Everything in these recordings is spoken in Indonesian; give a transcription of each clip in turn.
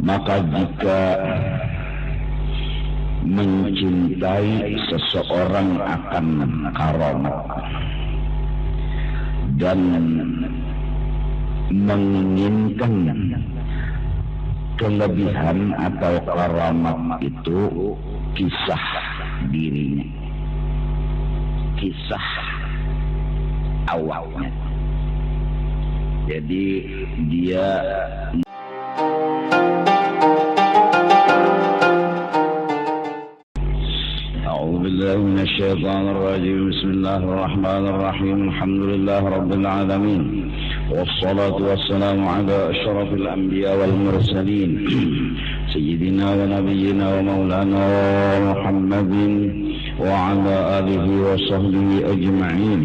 Maka jika mencintai seseorang akan karamat dan menginginkan kelebihan atau karamat itu kisah dirinya, kisah awalnya. Jadi dia من الشيطان الرجيم. بسم الله الرحمن الرحيم. الحمد لله رب العالمين، والصلاة والسلام على أشرف الأنبياء والمرسلين سيدنا ونبينا ومولانا محمد وعلى آله وصحبه أجمعين.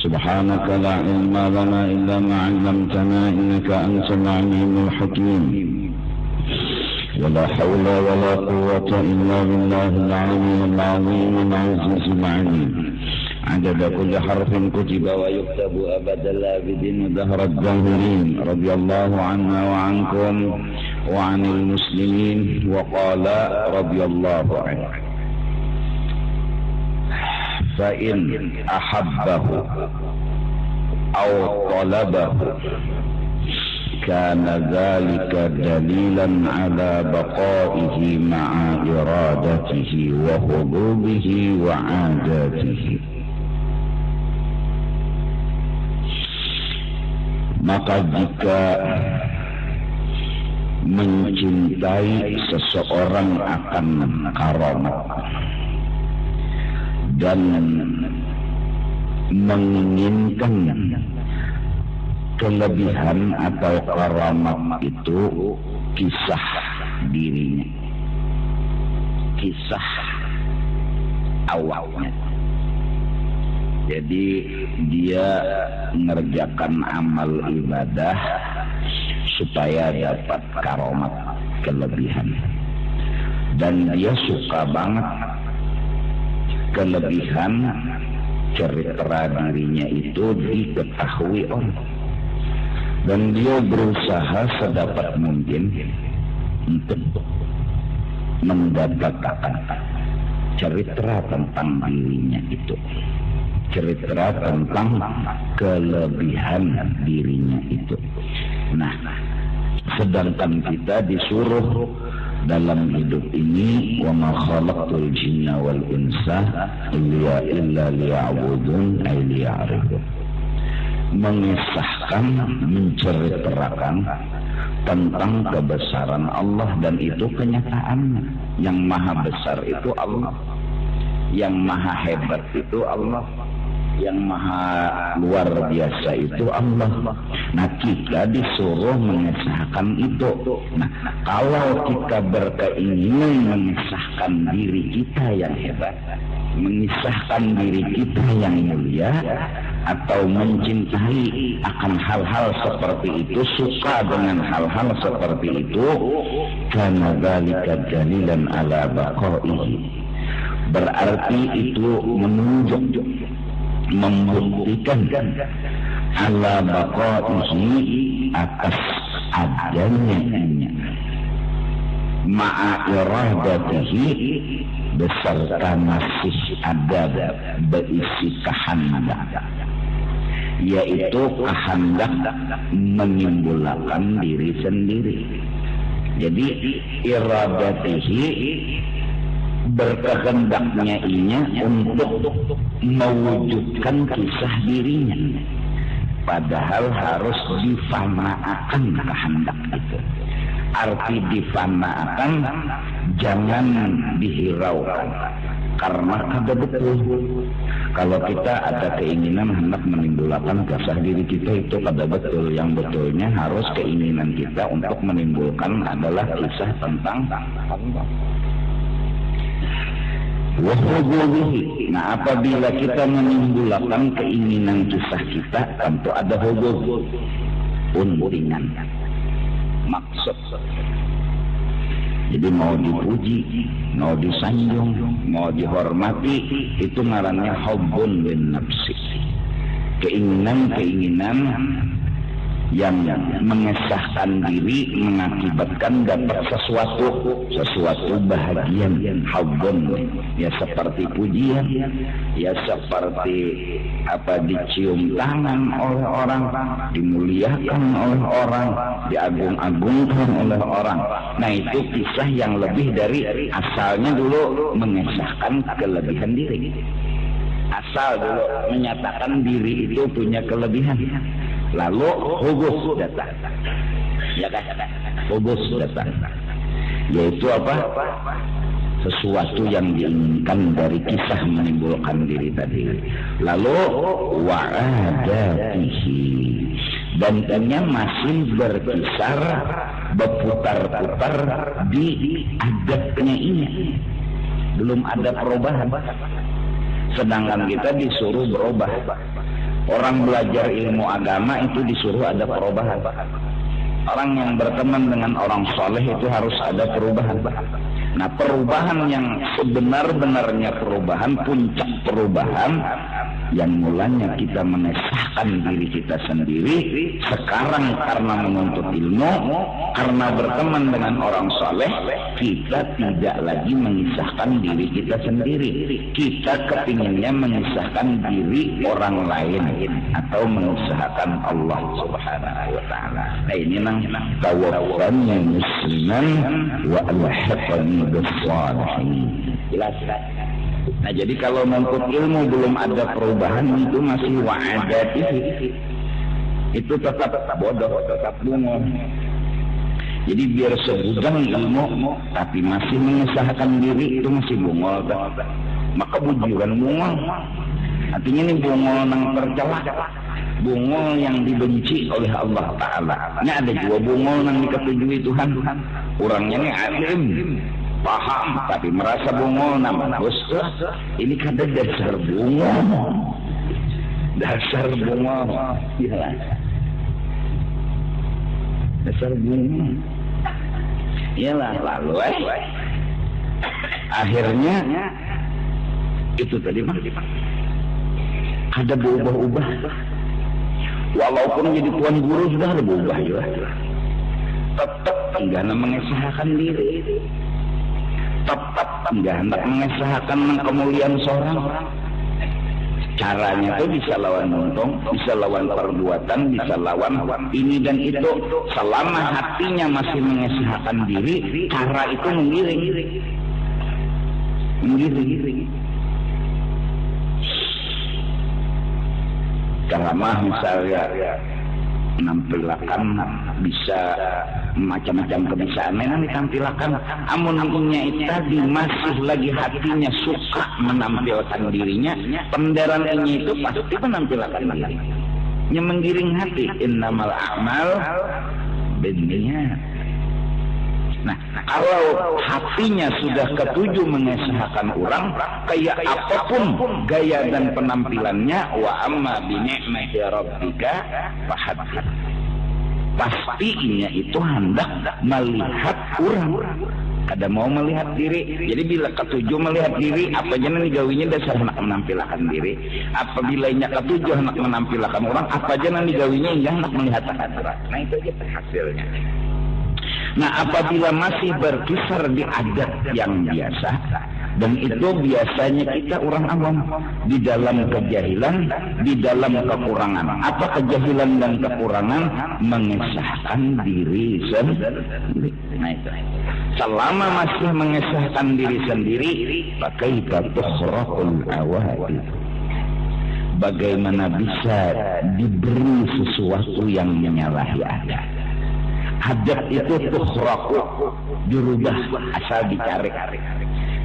سبحانك لا علم لنا إلا ما علمتنا إنك أنت العليم الحكيم. ولا حول ولا قوة إلا بالله العلي العظيم العزيز العليم. عدد كل حرف كتب ويكتب أبد الآبدين ودهر الداهرين. رضي الله عنا وعنكم وعن المسلمين. وقال رضي الله عنه: فإن أحبه أو طلبه كان ذلك دليلا على بقائه مع إرادته وحبوبه وعاداته. Maka jika mencintai seseorang akan karamat dan menginginkan kelebihan atau karamat itu kisah dirinya, kisah awalnya. Jadi dia mengerjakan amal ibadah supaya dapat karamat, kelebihan, dan dia suka banget kelebihan cerita dirinya itu diketahui orang. Dan dia berusaha sedapat mungkin untuk mendapatkan cerita tentang dirinya itu, cerita tentang kelebihan dirinya itu. Nah, sedangkan kita disuruh dalam hidup ini, wa ma khalaqtul jinna wal insa illa liya'budun ay liya'rifun, mengisahkan, menceritakan tentang kebesaran Allah, dan itu kenyataannya. Yang maha besar itu Allah, yang maha hebat itu Allah, yang maha luar biasa itu Allah. Nah, kita disuruh mengisahkan itu. Nah, kalau kita berkeinginan mengisahkan diri kita yang hebat, mengisahkan diri kita yang mulia, atau mencintai akan hal-hal seperti itu, suka dengan hal-hal seperti itu, karena dzalika dalilan ala baqaihi, berarti itu menunjuk, membuktikan ala baqaihi, atas adanya ma'a iradatihi, beserta masih ada berisi kehendak, yaitu kehendak menimbulkan diri sendiri. Jadi iradatihi, berkehendaknya inya untuk mewujudkan kisah dirinya, padahal harus difanaakan kehendak itu. Arti difanaakan, jangan dihiraukan, karena ada betul. Kalau kita ada keinginan hendak menimbulkan kisah diri kita, itu ada betul. Yang betulnya harus keinginan kita untuk menimbulkan adalah kisah tentang Allah. Wahububihi. Nah, apabila kita menimbulkan keinginan kisah kita, tentu ada hubub, untingan, maksud. Jadi mau dipuji, mau disanjung, mau dihormati, itu ngarannya hubbun bin nafsi. Keinginan-keinginan yang mengesahkan diri mengakibatkan dapat sesuatu bahagian, haubun, ya seperti pujian, ya seperti dicium tangan oleh orang, dimuliakan oleh orang, diagung-agungkan oleh orang. Nah, itu kisah yang lebih dari asalnya dulu mengesahkan kelebihan diri. Asal dulu menyatakan diri itu punya kelebihan, lalu hubus datang, ya kan? Hubus datang, yaitu sesuatu yang diinginkan dari kisah menimbulkan diri tadi. Lalu wa'adatihi, dan ini masih berkisar, berputar-putar di adatnya ini, belum ada perubahan. Sedangkan kita disuruh berubah. Orang belajar ilmu agama itu disuruh ada perubahan. Orang yang berteman dengan orang soleh itu harus ada perubahan. Nah, perubahan yang sebenar-benarnya perubahan, puncak perubahan, yang mulanya kita mengesahkan diri kita sendiri, sekarang karena menuntut ilmu, karena berteman dengan orang soleh, kita tidak lagi mengisahkan diri kita sendiri. Kita kepinginnya mengisahkan diri orang lain atau mengisahkan Allah Subhanahu wa Ta'ala. Nah, ini tawaffani musliman wa alhaqani bis-shalihin. Jelas. Nah, jadi kalau menuntut ilmu belum ada perubahan, itu masih wa'adatihi, itu tetap bodoh, tetap bungo. Jadi biar segudang ilmu tapi masih mengesahkan diri, itu masih bungol. Maka bujuran bungol, artinya ini bungol yang tercela, bungol yang dibenci oleh Allah Ta'ala. Ini ada juga bungol yang diketujui Tuhan. Orangnya ini alim, paham, tapi merasa bungol, nama Ustaz. Ini kan dasar bungol, dasar bungol, ya, dasar bungol. Iyalah, lalu akhirnya itu tadi ada berubah-ubah. Walaupun jadi tuan guru sudah ada berubah juga, tetap enggak mengesahkan diri, tetap enggak hendak mengesahkan kemuliaan seorang. Caranya itu bisa lawan untung, bisa lawan perbuatan, bisa lawan ini dan itu. Selama hatinya masih mengesahkan diri, cara itu menggiring. Ceramah misalnya menampilkan bisa macam-macam kebiasaan yang ditampilkan. Amunnya itu tadi masih lagi hatinya suka menampilkan dirinya, pendarannya itu pasti menampilkan diri. Yang menggiring hati, innamal a'mal binniyat. Nah, kalau hatinya sudah ketujuh mengesahkan orang, kayak apapun gaya dan penampilannya, wa amma bi ni'mati rabbika fahaddits, pastinya itu hendak melihat orang. Kada mau melihat diri. Jadi bila ketujuh melihat diri, apa jangan digawinya dasar hendak menampilkan diri. Apabila nya ketujuh hendak menampilkan orang, apa jangan digawinya hendak melihat orang. Nah, itu aja hasilnya. Nah, apabila masih berkisar di adat yang biasa, dan itu biasanya kita orang awam di dalam kejahilan, di dalam kekurangan. Apa kejahilan dan kekurangan? Mengesahkan diri sendiri. Nah, itu. Selama masih mengesahkan diri sendiri, pakai tukhraqul awadi. Bagaimana bisa diberi sesuatu yang menyalahi adat? Adat itu tukhraqu, dirubah, asal dicari.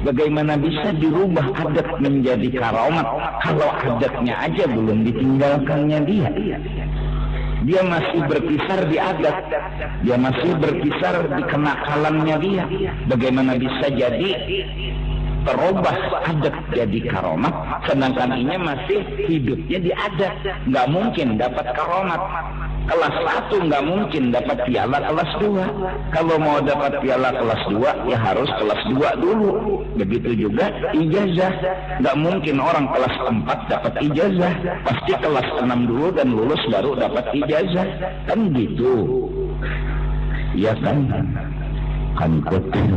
Bagaimana bisa dirubah adat menjadi karamat kalau adatnya aja belum ditinggalkannya dia? Dia masih berkisar di adat, dia masih berkisar di kenakalannya dia. Bagaimana bisa jadi terubah adat jadi karamat, sedangkan ini masih hidupnya di adat? Nggak mungkin dapat karamat. Kelas 1 nggak mungkin dapat piala kelas 2. Kalau mau dapat piala kelas 2 ya harus kelas 2 dulu. Begitu juga ijazah. Nggak mungkin orang kelas 4 dapat ijazah. Pasti kelas 6 dulu dan lulus baru dapat ijazah. Kan gitu. Ya kan? Kan betul.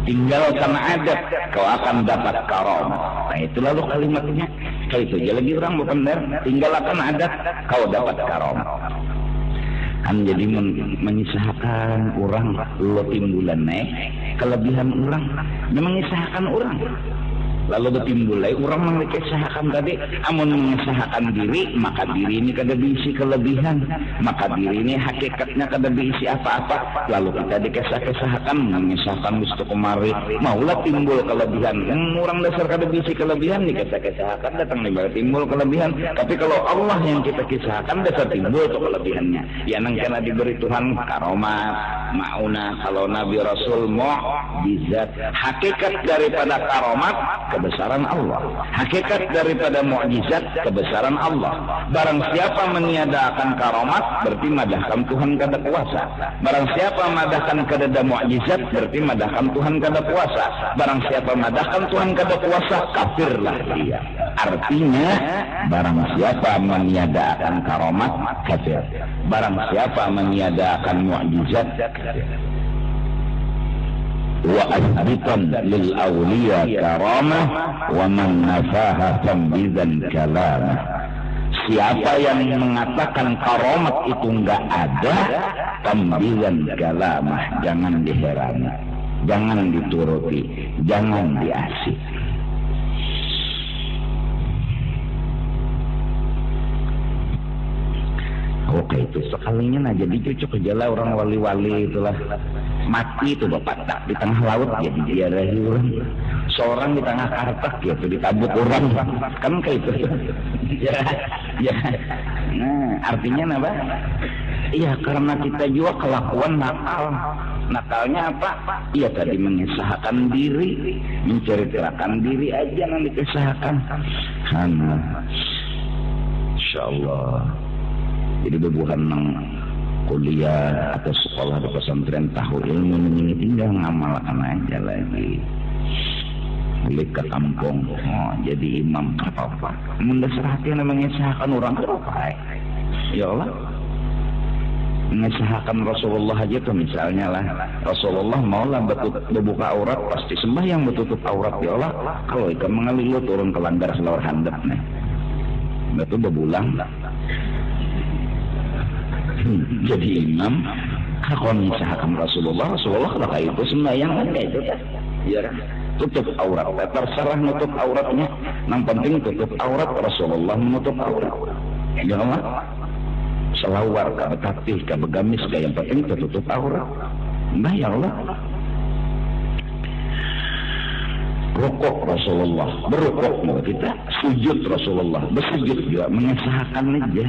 Tinggalkan adat, kau akan dapat karamah. Nah itu lalu kalimatnya. Kayak itu aja lagi orang bukan benar. Tinggalkan adat, kau dapat karamah. Kan jadi mengisahkan orang lo timbulan kelebihan orang. Dia mengisahkan orang. Lalu betimbulai orang mengisahkan tadi, amun mengisahkan diri, maka diri ini kada diisi kelebihan, maka diri ini hakikatnya kada diisi apa-apa. Lalu kita dikisah-kisahkan, mengisahkan mesti kemari, maulah timbul kelebihan. Orang dasar kada diisi kelebihan, dikisah-kisahkan datang nih baru timbul kelebihan. Tapi kalau Allah yang kita kisahkan, dasar timbul tuh kelebihannya. Ya nang kena diberi Tuhan karomat, mauna, kalau Nabi Rasul mukjizat. Hakikat daripada karomat kebesaran Allah. Hakikat daripada mukjizat kebesaran Allah. Barang siapa meniadakan karomat berarti madahkan Tuhan kada kuasa. Barang siapa madahkan kada mukjizat berarti madahkan Tuhan kada kuasa. Barang siapa madahkan Tuhan kada kuasa kafirlah dia. Artinya barang siapa meniadakan karomat kafir. Barang siapa meniadakan mukjizat kafir. Wa asbitan lil awliya karamah wa man nafaha tambizan kalamah. Siapa yang mengatakan karomat itu enggak ada, tambizan kalamah, jangan diherani, jangan dituruti, jangan diasih. Oke itu sekalinya nah jadi cocok aja orang wali-wali itulah mati itu bapak tak di tengah laut jadi diarahi orang, seorang di tengah kartak gitu ditabut orang kan kayak itu ya. Nah artinya apa? Iya karena kita juga kelakuan nakalnya apa? Iya tadi mengisahkan diri, menceritakan diri aja yang dikisahkan. Insyaallah. Jadi bebuhan nang kuliah atau sekolah di pesantren tahu ilmu ini tinggal ngamalkan aja lagi. Balik ke kampung, jadi imam apa-apa. Mendasar hati yang mengisahkan orang apa? Ya Allah, mengisahkan Rasulullah aja tuh misalnya lah. Rasulullah maulah berbuka aurat pasti sembahyang bertutup aurat ya Allah. Kalau ikan mengalir turun ke langgar selawar handap nih, betul bebulang. Jadi imam kalau misalkan Rasulullah kalau kayak itu sembahyang kan kayak itu kan ya kan tutup aurat terserah nutup auratnya yang penting tutup aurat Rasulullah menutup aurat ya Allah selawar ke betapih ke begamis ke yang penting tertutup aurat nah ya Allah rukuk Rasulullah berukuk kita sujud Rasulullah bersujud juga mengesahkan aja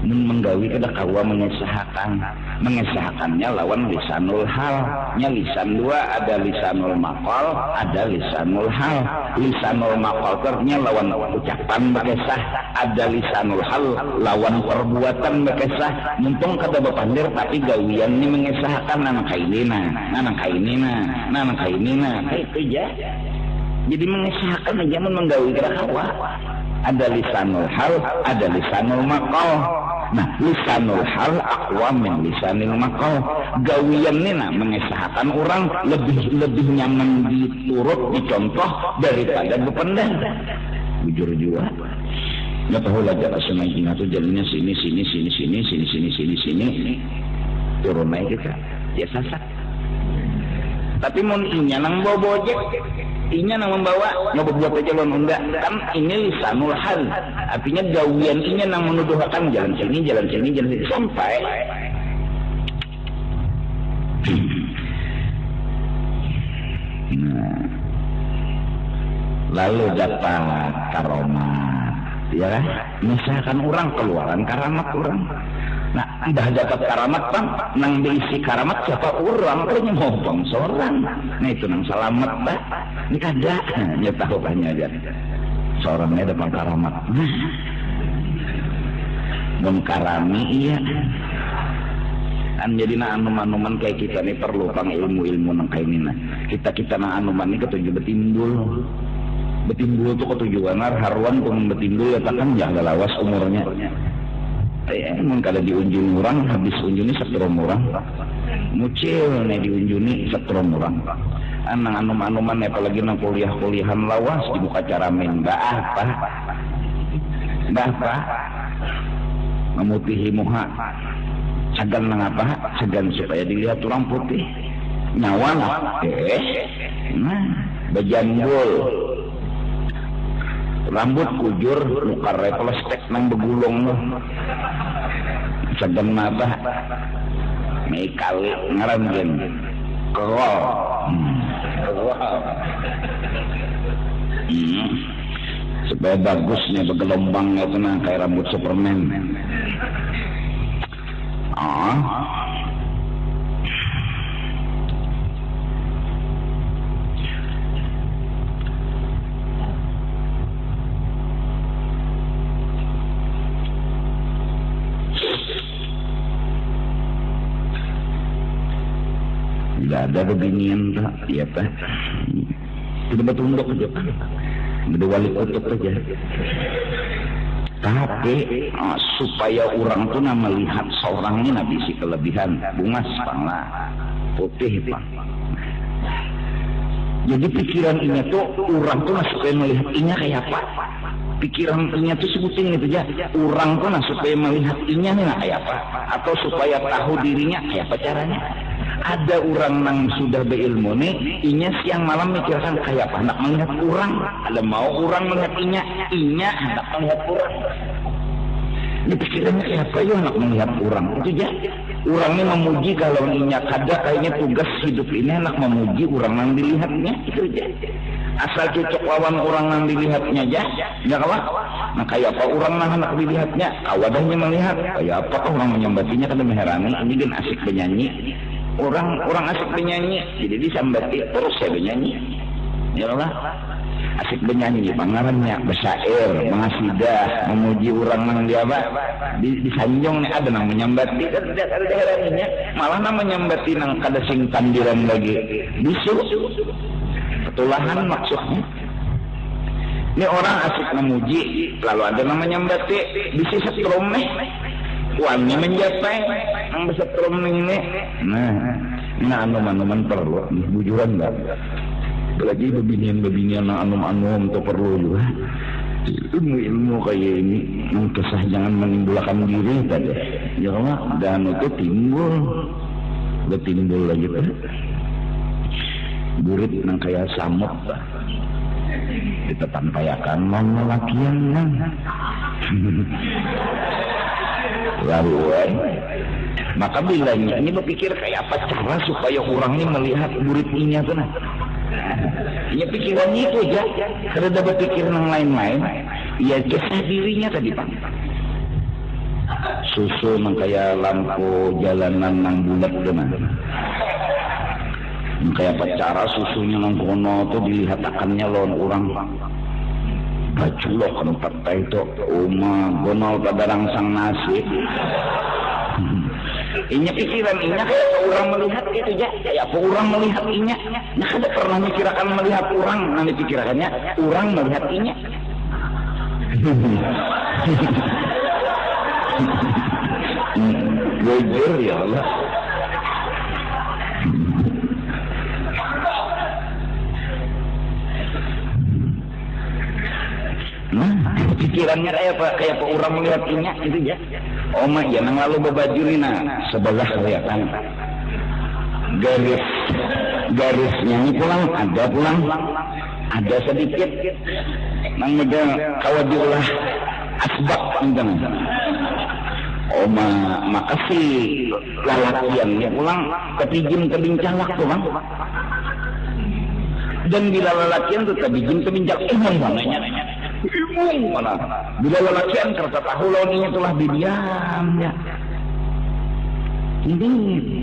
menggawi kada kawa mengesahkannya lawan lisanul hal nya lisan dua ada lisanul maqal ada lisanul hal. Lisanul maqal ternyata lawan ucapan bekesah, ada lisanul hal lawan perbuatan bekesah. Mumpung kada bepandir tapi gawian ini mengesahkan nana kainina itu ya. Jadi mengesahkan aja menggawi kada kawa. Ada lisanul hal, ada lisanul maqal. Nah, lisanul hal aqwa min lisanil maqal. Gawian nina mengesahkan orang lebih nyaman diturut dicontoh daripada bependang. Jujur juga. Nggak tahu lah jalan semangkina tuh jalannya sini. Turun naik kita. Ya sasak. Tapi mau inya nang bawa bojek. Inya nang membawa ngebuat aja lo enggak kan ini lisanul hal artinya gawian inya nang menuduhkan jalan sini sampai nah, lalu dapat karomat ya kan misalkan orang keluaran karamat orang. Nah, dah dapat karamat bang, nang diisi karamat siapa orang, kayaknya ngomong seorang. Nah itu nang selamat bah, ini kada, dia tahu banyak aja. Seorangnya dapat karamat. mun karami iya kan jadi na anuman kayak kita nih perlu pang ilmu nang kayak ini nah kita na anuman ini ketujuh betimbul tuh ketujuan haruan pun betimbul ya kan jangan lawas umurnya mun kada diunjung orang habis unjuni setrum orang mucil nih diunjuni setrum orang anang anuman apalagi nang kuliahan lawas di muka cara main mbak apa memutihi muha segan nang apa segan supaya dilihat orang putih nyawa nah bejambul rambut kujur muka replestek nang begulung loh segan apa may kali ngaran gen kerol supaya bagusnya bergelombangnya itu nah kayak rambut Superman tidak ada beginian tak ya pak tidak bertunduk aja pak udah wali kutub aja tapi supaya orang tuh melihat seorang ini nabi si kelebihan bungas panglah putih pak jadi pikiran ini tuh orang tuh supaya melihat inya kayak apa pikiran inya tuh sebutin gitu ya orang tuh supaya melihat inya nih kayak apa atau supaya tahu dirinya kayak apa caranya ada orang yang sudah berilmu nih inya siang malam mikirkan kayak apa hendak melihat orang ada mau orang melihat inya hendak melihat orang ini pikirannya kayak apa ya hendak melihat orang itu ya orang ini memuji kalau inya kada kayaknya tugas hidup ini hendak memuji orang yang dilihatnya itu aja asal cocok lawan orang yang dilihatnya aja ya kawan nah kayak apa orang yang hendak dilihatnya kawadahnya melihat kayak apa orang menyambatinya kada meherani ini kan asik penyanyi orang asik penyanyi jadi disambati terus saya penyanyi ya Allah asik penyanyi pangarannya bersair mengasidah memuji orang yang dia apa disanjung nih ada nang menyambati ada daerahnya malah nang menyambati nang kada sing kandiran lagi bisu ketulahan maksudnya ini orang asik memuji lalu ada nang menyambati bisi setrum nih wangi menjapai yang bersetrum ini nah anuman perlu bujuran enggak lagi bebinian anum itu perlu juga ilmu kayak ini yang kesah jangan menimbulkan diri tadi ya Allah dan itu timbul lagi tuh burit yang kayak samut kita tampayakan lelakian lalu maka bilanya ini berpikir kayak apa cara supaya orang ini melihat muridnya tuh nah ini pikirannya itu aja kada ada berpikir yang lain-lain ya kisah dirinya tadi pak susu yang kayak lampu jalanan nang bulat dengan kayak apa cara susunya nang kono tuh dilihat akannya lawan orang baju lo kan partai itu gonol pada rangsang nasi inya pikiran inya kayak orang melihat itu ya kayak apa orang melihat inya nah kada pernah mikirkan melihat orang nanti pikirannya orang melihat inya jujur ya Allah pikirannya kayak apa orang melihat inya itu ya oma ya nang lalu babaju ini nah sebelah kelihatan garisnya ini pulang ada sedikit nang megang kawadiulah asbak entah oma makasih lalakiannya pulang ketijim kebincalak tuh bang dan bila lalakian tuh ketijim mananya mana bila lelakian kerta tahu lawannya itulah didiamnya ini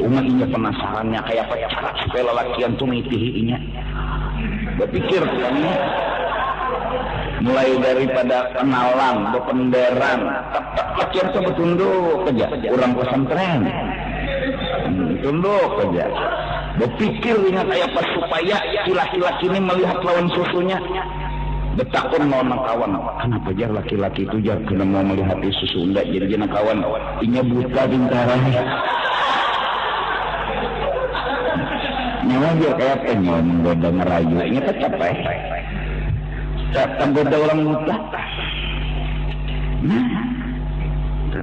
umat inya penasarannya kayak apa cara supaya lelakian tuh mitihinya berpikir mulai daripada kenalan, bependeran, kecil sebetunduk aja, orang pesantren, tunduk aja. Berpikir ingat ayat pas supaya si laki-laki ini melihat lawan susunya. Betakun mau kawan, kenapa jar laki-laki itu jar kena mau melihat susu enggak jadi jenang kawan, inya buta bintaranya. Nyawa dia kayak penyom goda ngerayu, ingat capek. Tak goda orang buta. Nah,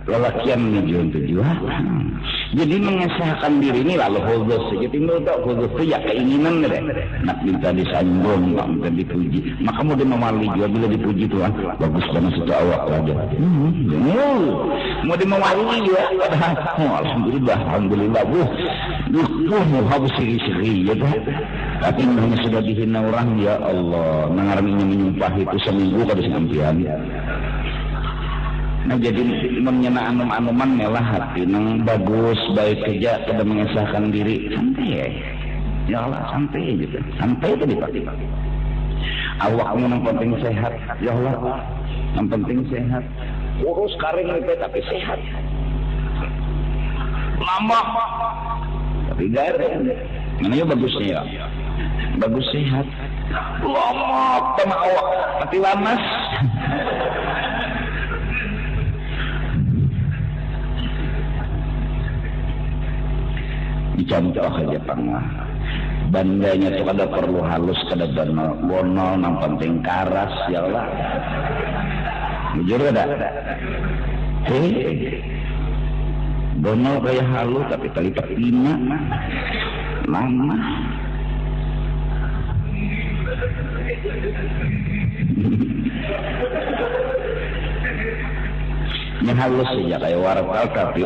lelakian menuju tujuan. Jadi mengesahkan diri ini lalu khusus. Jadi menurut khusus itu ya keinginan deh. Nak minta disanjung, nak minta dipuji. Maka mau dimawali juga bila dipuji Tuhan. Bagus banget itu awak aja. Mau dimawali juga. Alhamdulillah. Mau habis siri-siri ya kan. Tapi hanya sudah dihina orang ya Allah. Mengaraminya menyumpah itu seminggu kada sekampian. Nah jadi menyenang anum-anuman melah hati nang bagus baik kerja kada mengesahkan diri santai ya Allah santai gitu santai tadi Pak awakmu nang penting sehat ya Allah yang penting sehat urus karing itu tapi sehat lama tapi garing mana ya bagusnya ya bagus sehat lama sama awak mati lamas dicontoh aja pangah bandanya tuh kada perlu halus kada bonol nang penting karas ya Allah jujur kada bonol kayak halus tapi tali patina lama yang halus saja kayak wartal tapi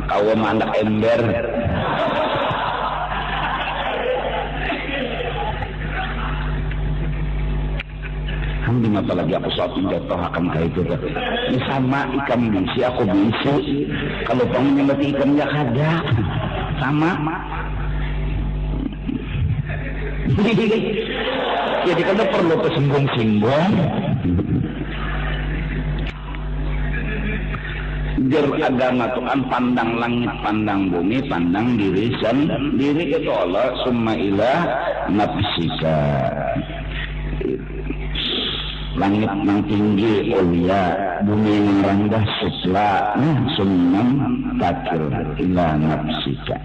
kau mandak ember Hamdi mata lagi aku suatu jatuh akan kayak itu ini sama ikan bisi aku bisi kalau pengen mati ikannya kada sama jadi kada perlu kesinggung-singgung jar agama itu kan pandang langit, pandang bumi, pandang diri sendiri itu Allah summa ilah nafsika langit yang tinggi ulia bumi yang rendah sufla sunnam takir ilah nafsika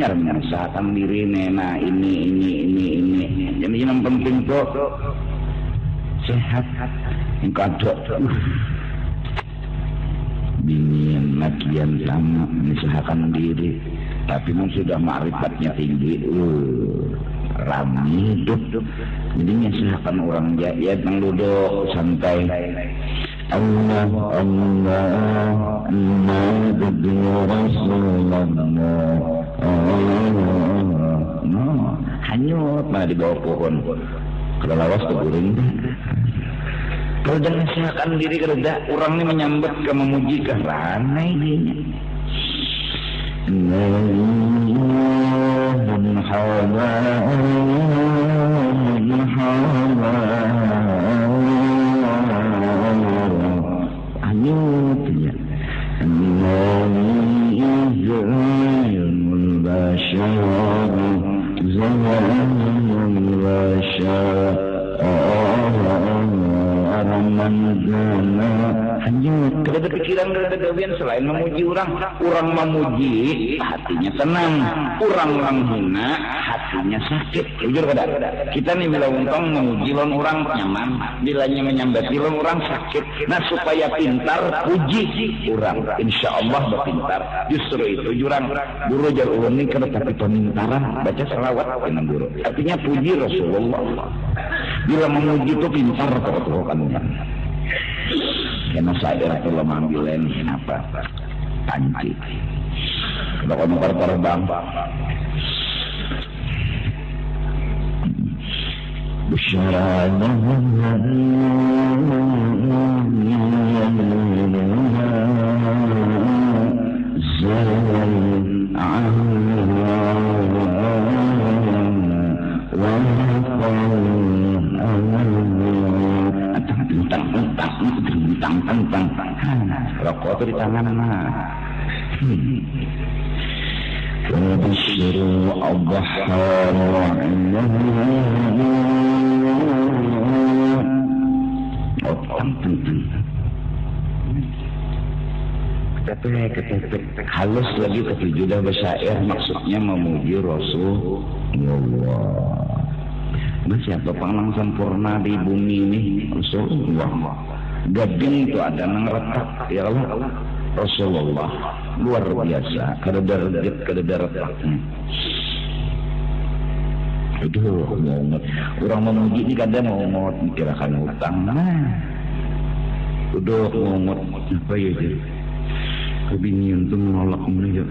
nyar mengesahkan diri nena ini jadi yang penting tuh sehat yang kadok binian lakian sama menyesahakan diri tapi mun sudah ma'rifatnya tinggi rami hidup jadi menyesahakan orang ya nang duduk santai Allah Rasulullah hanyut mah di bawah pohon kalau lawas keguring kalau jangan sehakan diri kerja orang ini menyambut ke memuji ke ranai ini anyutnya hanyut kada pikiran kada gawian selain memuji orang memuji hatinya tenang orang menghina hatinya sakit jujur kada kita nih bila untung memuji lawan orang nyaman bilanya menyambati lawan orang sakit nah supaya pintar puji orang insyaallah berpintar justru itu jurang guru jar ulun ni kada tapi pemintaran baca selawat dengan guru artinya puji Rasulullah bila memuji itu pintar terus kan karena saya itu lemah ambilen apa panci kalau kamu terbang tuh di tangan mah. Wabishiru al-bahar ketepek halus lagi tapi sudah bersyair maksudnya memuji Rasulullah. Siapa panglang sempurna di bumi ini? Rasulullah. Gading itu ada nang retak ya Allah. Rasulullah luar biasa kada retaknya. Aduh, orang memuji ini kadang mau mikirkan utang. Udah mau apa ya dia? Kebinian tuh menolak menuju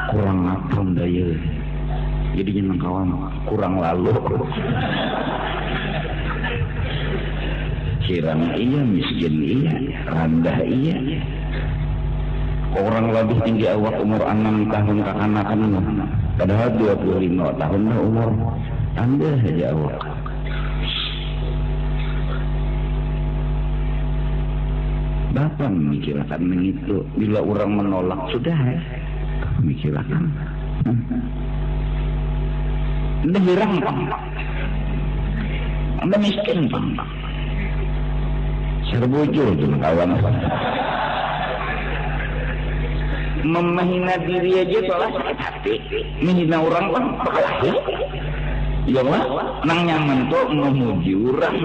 kurang apam daya. Jadi jangan kawan kurang lalu. Kirang iya, miskin iya, rendah iya. Orang lebih tinggi awak umur 6 tahun kekanakan, padahal 25 tahun umur Anda saja awak. Bapak memikirkan begitu. Bila orang menolak sudah memikirkan. Anda hirang Pak. Anda miskin Pak. Serbujur tuh kawan. Menghina diri aja soalnya sakit hati. Menghina orang Pak berkelahi. Ya Allah, nang nyaman tuh memuji orang.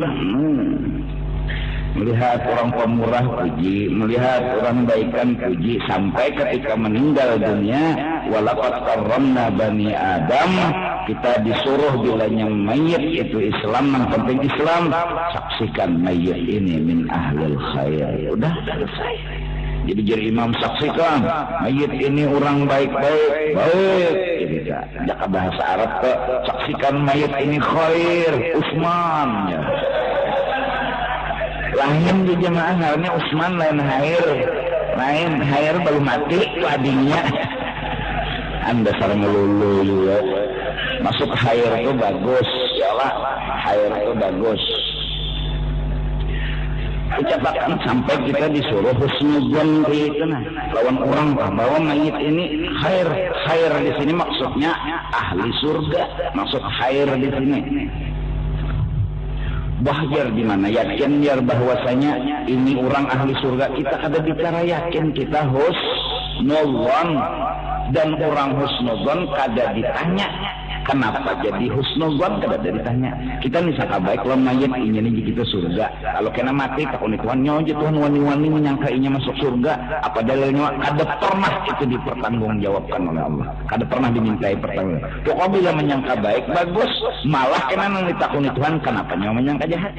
Melihat orang pemurah puji, melihat orang baikan puji, sampai ketika meninggal dunia, walaqad karramna bani Adam, kita disuruh bilanya mayit itu Islam, yang penting Islam, saksikan mayit ini min ahlil khair. Udah selesai. Jadi imam saksikan mayit ini orang baik-baik, baik. Jadi jangan bahasa Arab ke saksikan mayit ini khair, Utsman ya. Lain di jemaah halnya Utsman lain Khair baru mati itu adingnya. Anda sareng lulu juga. Masuk Khair itu bagus, ya Allah. Khair itu bagus. Ucapakan sampai kita disuruh husnuzon itu nah. Lawan orang bahwa mayit ini khair di sini maksudnya ahli surga. Maksud khair di sini. Bahjar di mana yakin biar bahwasanya ini orang ahli surga, kita kada bicara yakin, kita husnuzon, dan orang husnuzon kada ditanya kenapa jadi husnuzon, kada ditanya. Kita nih saka baik lo mayat ini kita surga, kalau kena mati takun Tuhan nyonya Tuhan wani-wani menyangka inya masuk surga, apa dalilnya? Kada pernah itu dipertanggungjawabkan oleh Allah, kada pernah dimintai pertanggungan. Pokoknya bila menyangka baik bagus, malah kena nang ditakuni Tuhan kenapa nyonya menyangka jahat.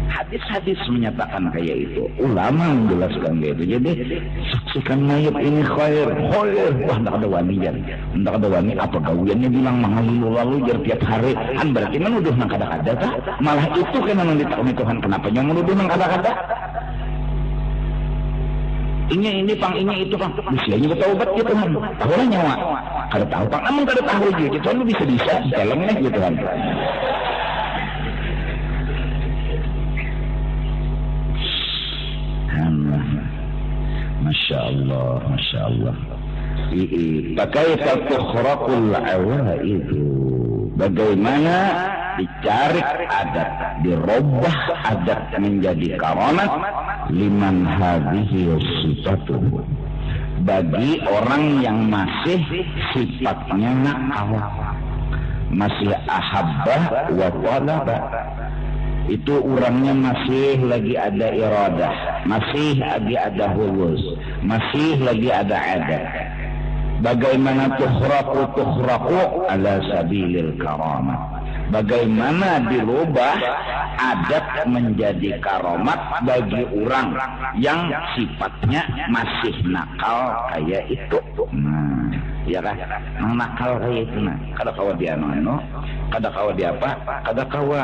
Hadis-hadis menyatakan kayak itu, ulama menjelaskan kayak itu. Jadi saksikan mayat ini khair. Wah, ndak ada wani jar, ndak ada wani apa gawiannya bilang lalu jar tiap hari. Kan berarti menuduh nang kada-kada ta? Malah itu kena nang ditakuni Tuhan, kenapa nyonya menuduh nang kada-kada? Ini pang ini itu pang. Bisa bertaubat ya Tuhan. Tahu lah nyawa. Kada tahu pang, namun kada tahu gitu. Tuhan bisa dalamnya gitu Tuhan. Masya Allah. Pakai tukhraqul awaidu. Bagaimana dicari adat, dirubah adat menjadi karamat liman hadhihi sifatuhu. Bagi orang yang masih sifatnya nakal, masih ahabbah wa talaba. Itu orangnya masih lagi ada iradah, masih lagi ada hulus, masih lagi ada adat. Bagaimana tukhraqu ala sabilil karamah. Bagaimana dirubah adat menjadi karamat bagi orang yang sifatnya masih nakal kayak itu. Nah, ya kan? Nakal kayak itu nah. Kada kawa dia nono, kada kawa dia apa? Kada kawa.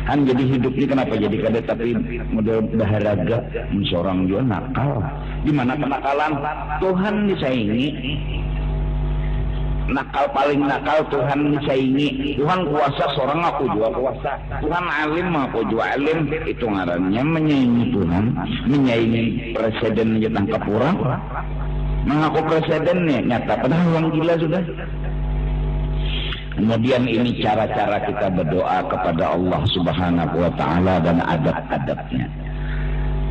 Kan jadi hidup ini kenapa jadi kada tapi model baharaga mensorang juga nakal. Di mana kenakalan Tuhan disaingi. nakal paling nakal Tuhan menyaingi. Tuhan kuasa, seorang aku juga kuasa. Tuhan alim, aku juga alim. Itu ngarannya menyaingi Tuhan, menyaingi presiden aja tangkap orang. Mengaku presidennya nyata, padahal yang gila sudah. Kemudian ini cara-cara kita berdoa kepada Allah Subhanahu wa ta'ala dan adab-adabnya.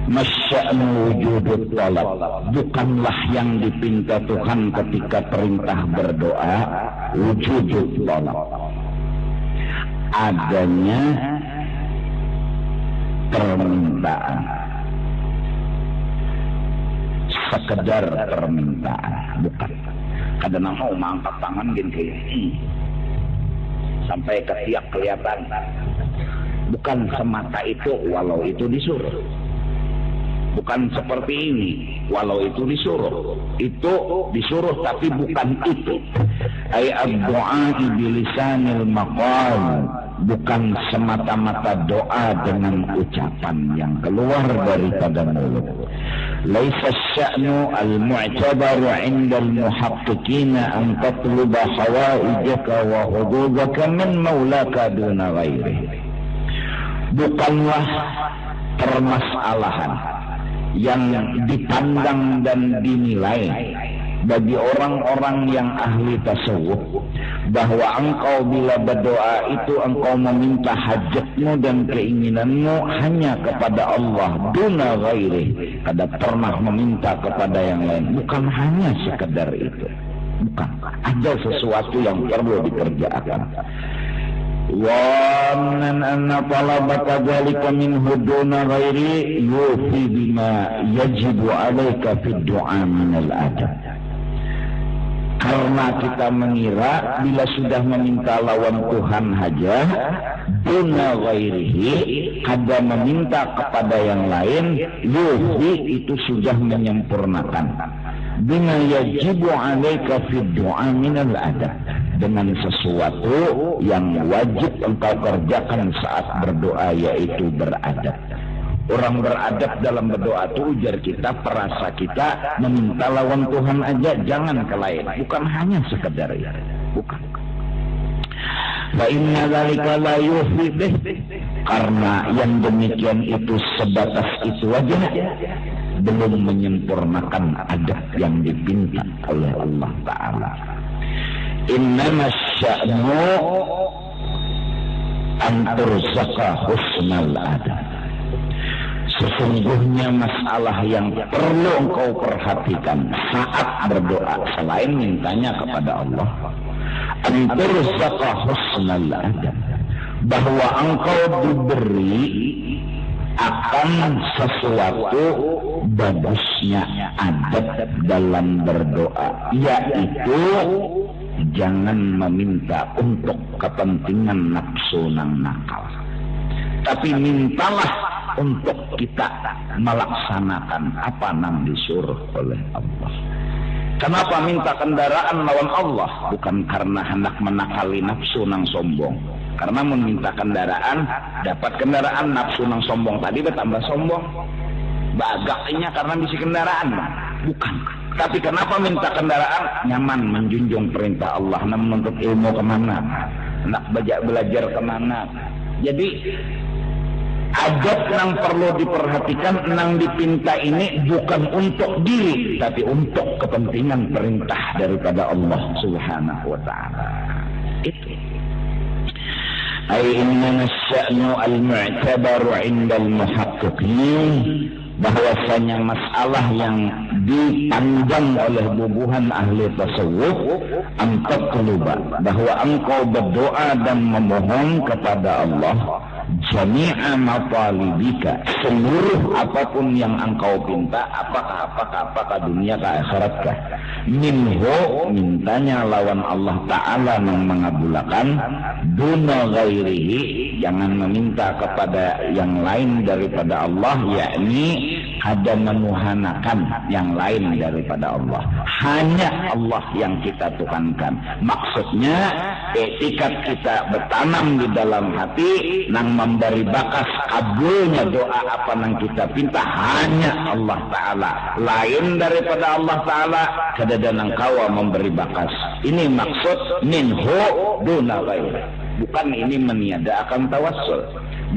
Masya'nu wujudut talab, bukanlah yang dipinta Tuhan ketika perintah berdoa wujudut talab, adanya permintaan, sekedar permintaan, bukan. Kadang mau mengangkat tangan gini sampai ketiak kelihatan, bukan semata itu walau itu disuruh. Bukan seperti ini, walau itu disuruh. Itu disuruh tapi bukan itu. Ay ad-du'a bilisanil maqal, bukan semata-mata doa dengan ucapan yang keluar daripada mulut. Laisa sya'nu al-mu'tabaru 'inda al-muhaqqiqin an tatluba hawaijaka wa hududaka min maulaka duna ghairihi. Bukanlah permasalahan yang dipandang dan dinilai bagi orang-orang yang ahli tasawuf bahwa engkau bila berdoa itu engkau meminta hajatmu dan keinginanmu hanya kepada Allah duna ghairi, kada pernah meminta kepada yang lain. Bukan hanya sekedar itu, bukan, ada sesuatu yang perlu dikerjakan. وَمَنْ أَنَّ طَلَبَكَ ذَلِكَ مِنْهُ دُونَ غَيْرِ يُوفِي بِمَا يَجِبُ عَلَيْكَ فِي الدُّعَاءِ مِنَ الْأَدَبِ. Karena kita mengira bila sudah meminta lawan Tuhan saja, duna ghairihi, kada meminta kepada yang lain, yufi itu sudah menyempurnakan. Bima yajibu alaika fid du'a minal adab, dengan sesuatu yang wajib engkau kerjakan saat berdoa, yaitu beradab. Orang beradab dalam berdoa itu ujar kita, perasa kita meminta lawan Tuhan aja, jangan ke lain. Bukan hanya sekedar itu, bukan. Fa inna dzalika la yufi bih, karena yang demikian itu sebatas itu aja, belum menyempurnakan adab yang dipinta oleh Allah Ta'ala. Innama sya'nu an turzaka husnal adab. Sesungguhnya masalah yang perlu engkau perhatikan saat berdoa selain mintanya kepada Allah, an turzaka husnal adab, bahwa engkau diberi akan sesuatu bagusnya adab dalam berdoa, yaitu jangan meminta untuk kepentingan nafsu nang nakal, tapi mintalah untuk kita melaksanakan apa nang disuruh oleh Allah. Kenapa minta kendaraan lawan Allah? Bukan karena hendak menakali nafsu nang sombong. Karena meminta kendaraan, dapat kendaraan, nafsu nang sombong tadi bertambah sombong. Bagaknya karena bisi kendaraan, bukan. Tapi kenapa minta kendaraan? Nyaman menjunjung perintah Allah, menuntut ilmu kemana, nak belajar kemana. Jadi adab yang perlu diperhatikan, yang dipinta ini bukan untuk diri, tapi untuk kepentingan perintah daripada Allah Subhanahu wa Ta'ala. Itu. Ay inna sya'nu al-mu'tabaru 'inda al-muhaqqiqin, bahwasanya masalah yang dipandang oleh bubuhan ahli tasawuf, angkat keluar bahwa engkau berdoa dan memohon kepada Allah jami'a matalibika, seluruh apapun yang engkau pinta, apakah dunia ke akhirat kah, minhu, mintanya lawan Allah Ta'ala yang mengabulkan, duna ghairihi, jangan meminta kepada yang lain daripada Allah, yakni ada menuhanakan yang lain daripada Allah, hanya Allah yang kita tuhankan. Maksudnya etikat kita bertanam di dalam hati, nang memberi bakas kabulnya doa apa yang kita pinta hanya Allah Ta'ala. Lain daripada Allah Ta'ala kadang-kadang kawa memberi bakas. Ini maksud minhu duna ghairi. Bukan ini meniadakan tawassul.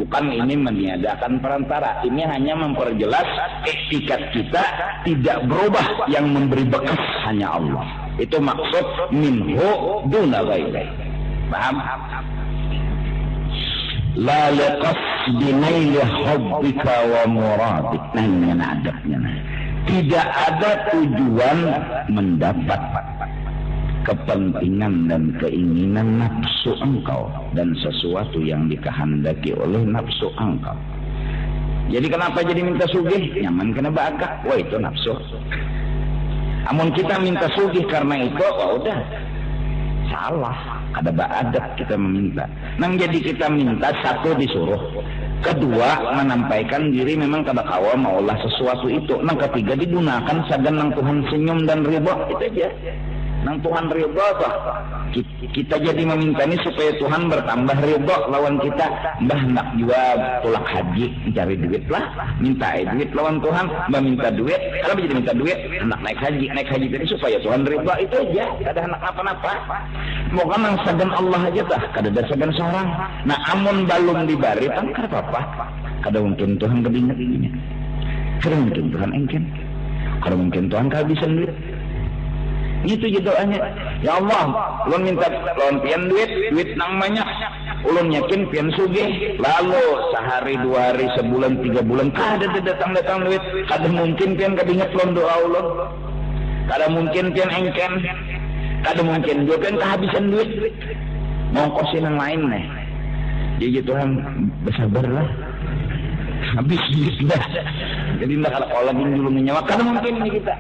Bukan ini meniadakan perantara. Ini hanya memperjelas etikat kita tidak berubah. Yang memberi bekas hanya Allah. Itu maksud minhu duna ghairi. Paham? La liqasdi naili hubbika wa muradik. Nah ini adabnya. Tidak ada tujuan mendapat kepentingan dan keinginan nafsu engkau dan sesuatu yang dikehendaki oleh nafsu engkau. Jadi kenapa jadi minta sugih? Nyaman kena bagak. Wah itu nafsu. Amun kita minta sugih karena itu, wah udah salah. Ada adab kita meminta. Nang jadi kita minta satu disuruh. Kedua menampaikan diri memang kada kawa maulah sesuatu itu. Nang ketiga digunakan sagan nang Tuhan senyum dan ridha. Itu aja. Nang Tuhan ridha toh. Kita jadi meminta ini supaya Tuhan bertambah ridha lawan kita. Mbah nak jual tulak haji cari duit lah. Minta duit lawan Tuhan. Mbah minta duit. Kalau jadi minta duit hendak naik haji tadi supaya Tuhan ridha. Itu aja. Kada hendak apa-apa. Moga nang sagan Allah aja tah. Kada ada sagan seorang. Nah amun balum dibari kan kada apa-apa. Kada mungkin Tuhan kedingat ini. Kada mungkin Tuhan engken. Kada mungkin Tuhan kehabisan duit. Itu je doanya. Ya Allah, ulun minta lawan pian duit nang banyak. Ulun yakin pian sugih. Lalu sehari, 2 hari, sebulan, 3 bulan kada datang duit. Kada mungkin pian kadingat lawan doa ulun. Kada mungkin pian engken. Kada mungkin juga pian kehabisan duit. Mongkosin yang lain nih. Jadi Tuhan bersabarlah. Habis duit dah. Jadi ndak kada kalau lagi njulung nyawa. Kada mungkin ini kita.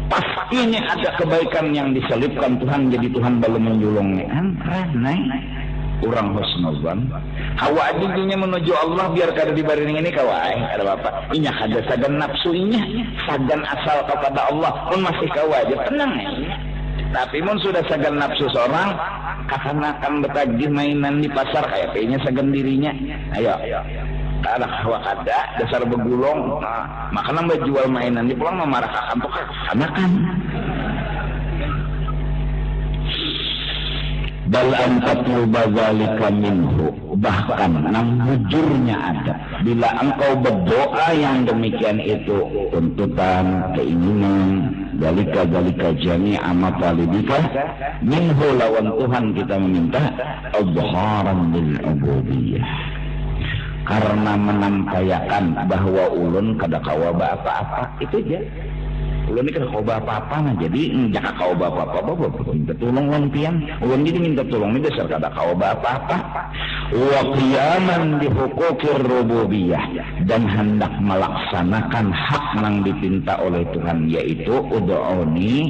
Pastinya ada kebaikan yang diselipkan Tuhan jadi Tuhan belum menjulungnya. Aneh. Orang husnuzan. Kawa ajinya menuju Allah biar kada dibaring ini kawa ada apa? Inya kada sagan nafsu inya, sagan asal kepada Allah pun masih kawa aja tenang ya. Tapi mun sudah sagan nafsu seorang akan betagih mainan di pasar kayak kayaknya sagan dirinya. Ayo. Kada hawa kada dasar begulung. Nah, makanan berjual mainan di pulang memarah kantuk anakan. Bal antatul bazalika minhu. Bahkan nang bujurnya ada. Bila engkau berdoa yang demikian itu tuntutan, keinginan, dalika jami'a matalibika minhu lawan Tuhan kita meminta adharan lil ubudiyah. Karena menampayakan bahwa ulun kada kawa apa-apa itu aja. Ulun ini kada kawa apa-apa nah jadi jaka kawa apa-apa minta tolong lampian. Ulun jadi minta tolong ini dasar kada kawa apa-apa. Wa qiyaman bi huquqir rububiyah dan hendak melaksanakan hak yang dipinta oleh Tuhan yaitu ud'uni.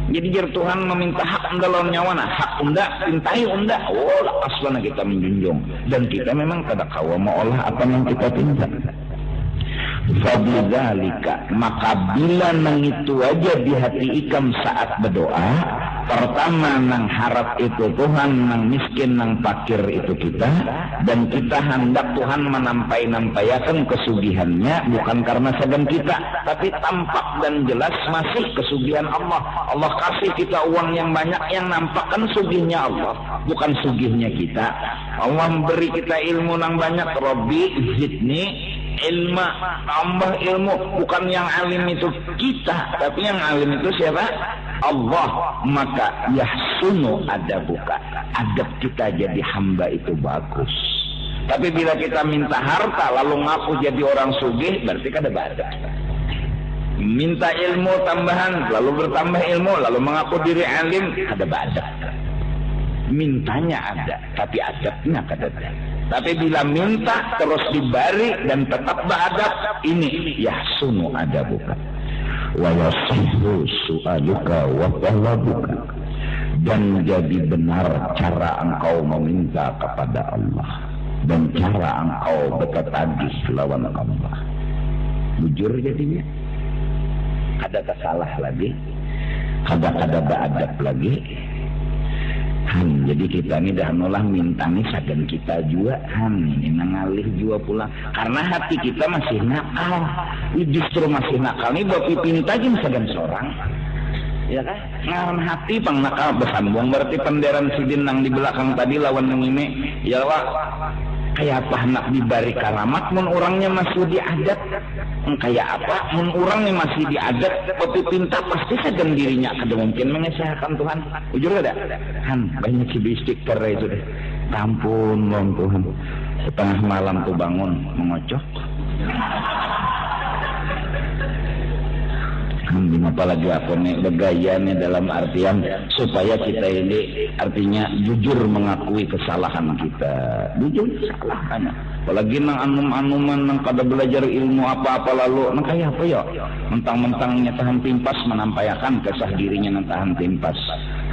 Jadi jika Tuhan meminta hak anda lawan nyawa, hak anda, pintai anda. Oh, aslana kita menjunjung. Dan kita memang kada kawa maulah apa yang kita pinta. Fabidzalika, maka bila nang itu aja di hati ikam saat berdoa, pertama nang harap itu Tuhan, nang miskin, nang fakir itu kita, dan kita hendak Tuhan menampayakan kesugihannya bukan karena sagan kita, tapi tampak dan jelas masih kesugihan Allah. Allah kasih kita uang yang banyak yang nampakkan sugihnya Allah, bukan sugihnya kita. Allah memberi kita ilmu nang banyak, Rabbi zidni ilma, tambah ilmu. Bukan yang alim itu kita, tapi yang alim itu siapa? Allah. Maka yahsunu adabuka, adab kita jadi hamba itu bagus. Tapi bila kita minta harta lalu ngaku jadi orang sugih, berarti kada ada. Minta ilmu tambahan lalu bertambah ilmu lalu mengaku diri alim, kada ada. Mintanya ada, tapi adabnya kada ada. Tapi bila minta terus diberi dan tetap beradab, ini yahsunu adabuka wa yasihhu su'aluka wa talabuka, dan jadi benar cara engkau meminta kepada Allah dan cara engkau bertagih lawan Allah. Jujur jadinya, kada salah lagi, kada beadab lagi. Jadi kita ini dah nulah mintani sagan kita juga ini nangalih juga pulang karena hati kita masih nakal. Justru masih nakal ini bapi pintajin sagan seorang. Ya kan? Ngaran hati pang nakal besambung berarti penderan sidin nang di belakang tadi lawan nang ini ya wak kayak apa nak dibari karamat mun orangnya masih diadat kayak apa mun orangnya masih diadat tapi pinta pasti sadan dirinya kada mungkin mengesahkan Tuhan ujur ada kan banyak si istighfar itu deh ampun Bang Tuhan setengah malam tuh bangun mengocok apalagi aku nih begayanya dalam artian supaya kita ini artinya jujur mengakui kesalahan kita jujur salah kan apalagi nang anum-anuman nang kada belajar ilmu apa-apa lalu nang kayak apa ya mentang-mentangnya tahan timpas menampayakan kesah dirinya nang tahan timpas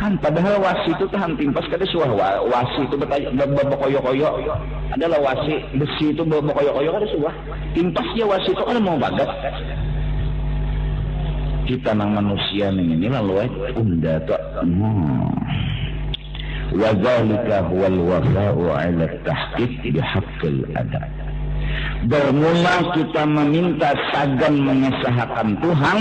kan padahal wasi itu tahan timpas kada suah wasi itu babakoyo-koyo adalah wasi besi itu babakoyo-koyo kada suah timpasnya wasi itu kan mau bagat kita nang manusia ini lalu unda tak wa dzalika huwal wafa'u 'ala at-tahqiq bihaqqil adab. Bermula kita meminta sagan mengesahkan Tuhan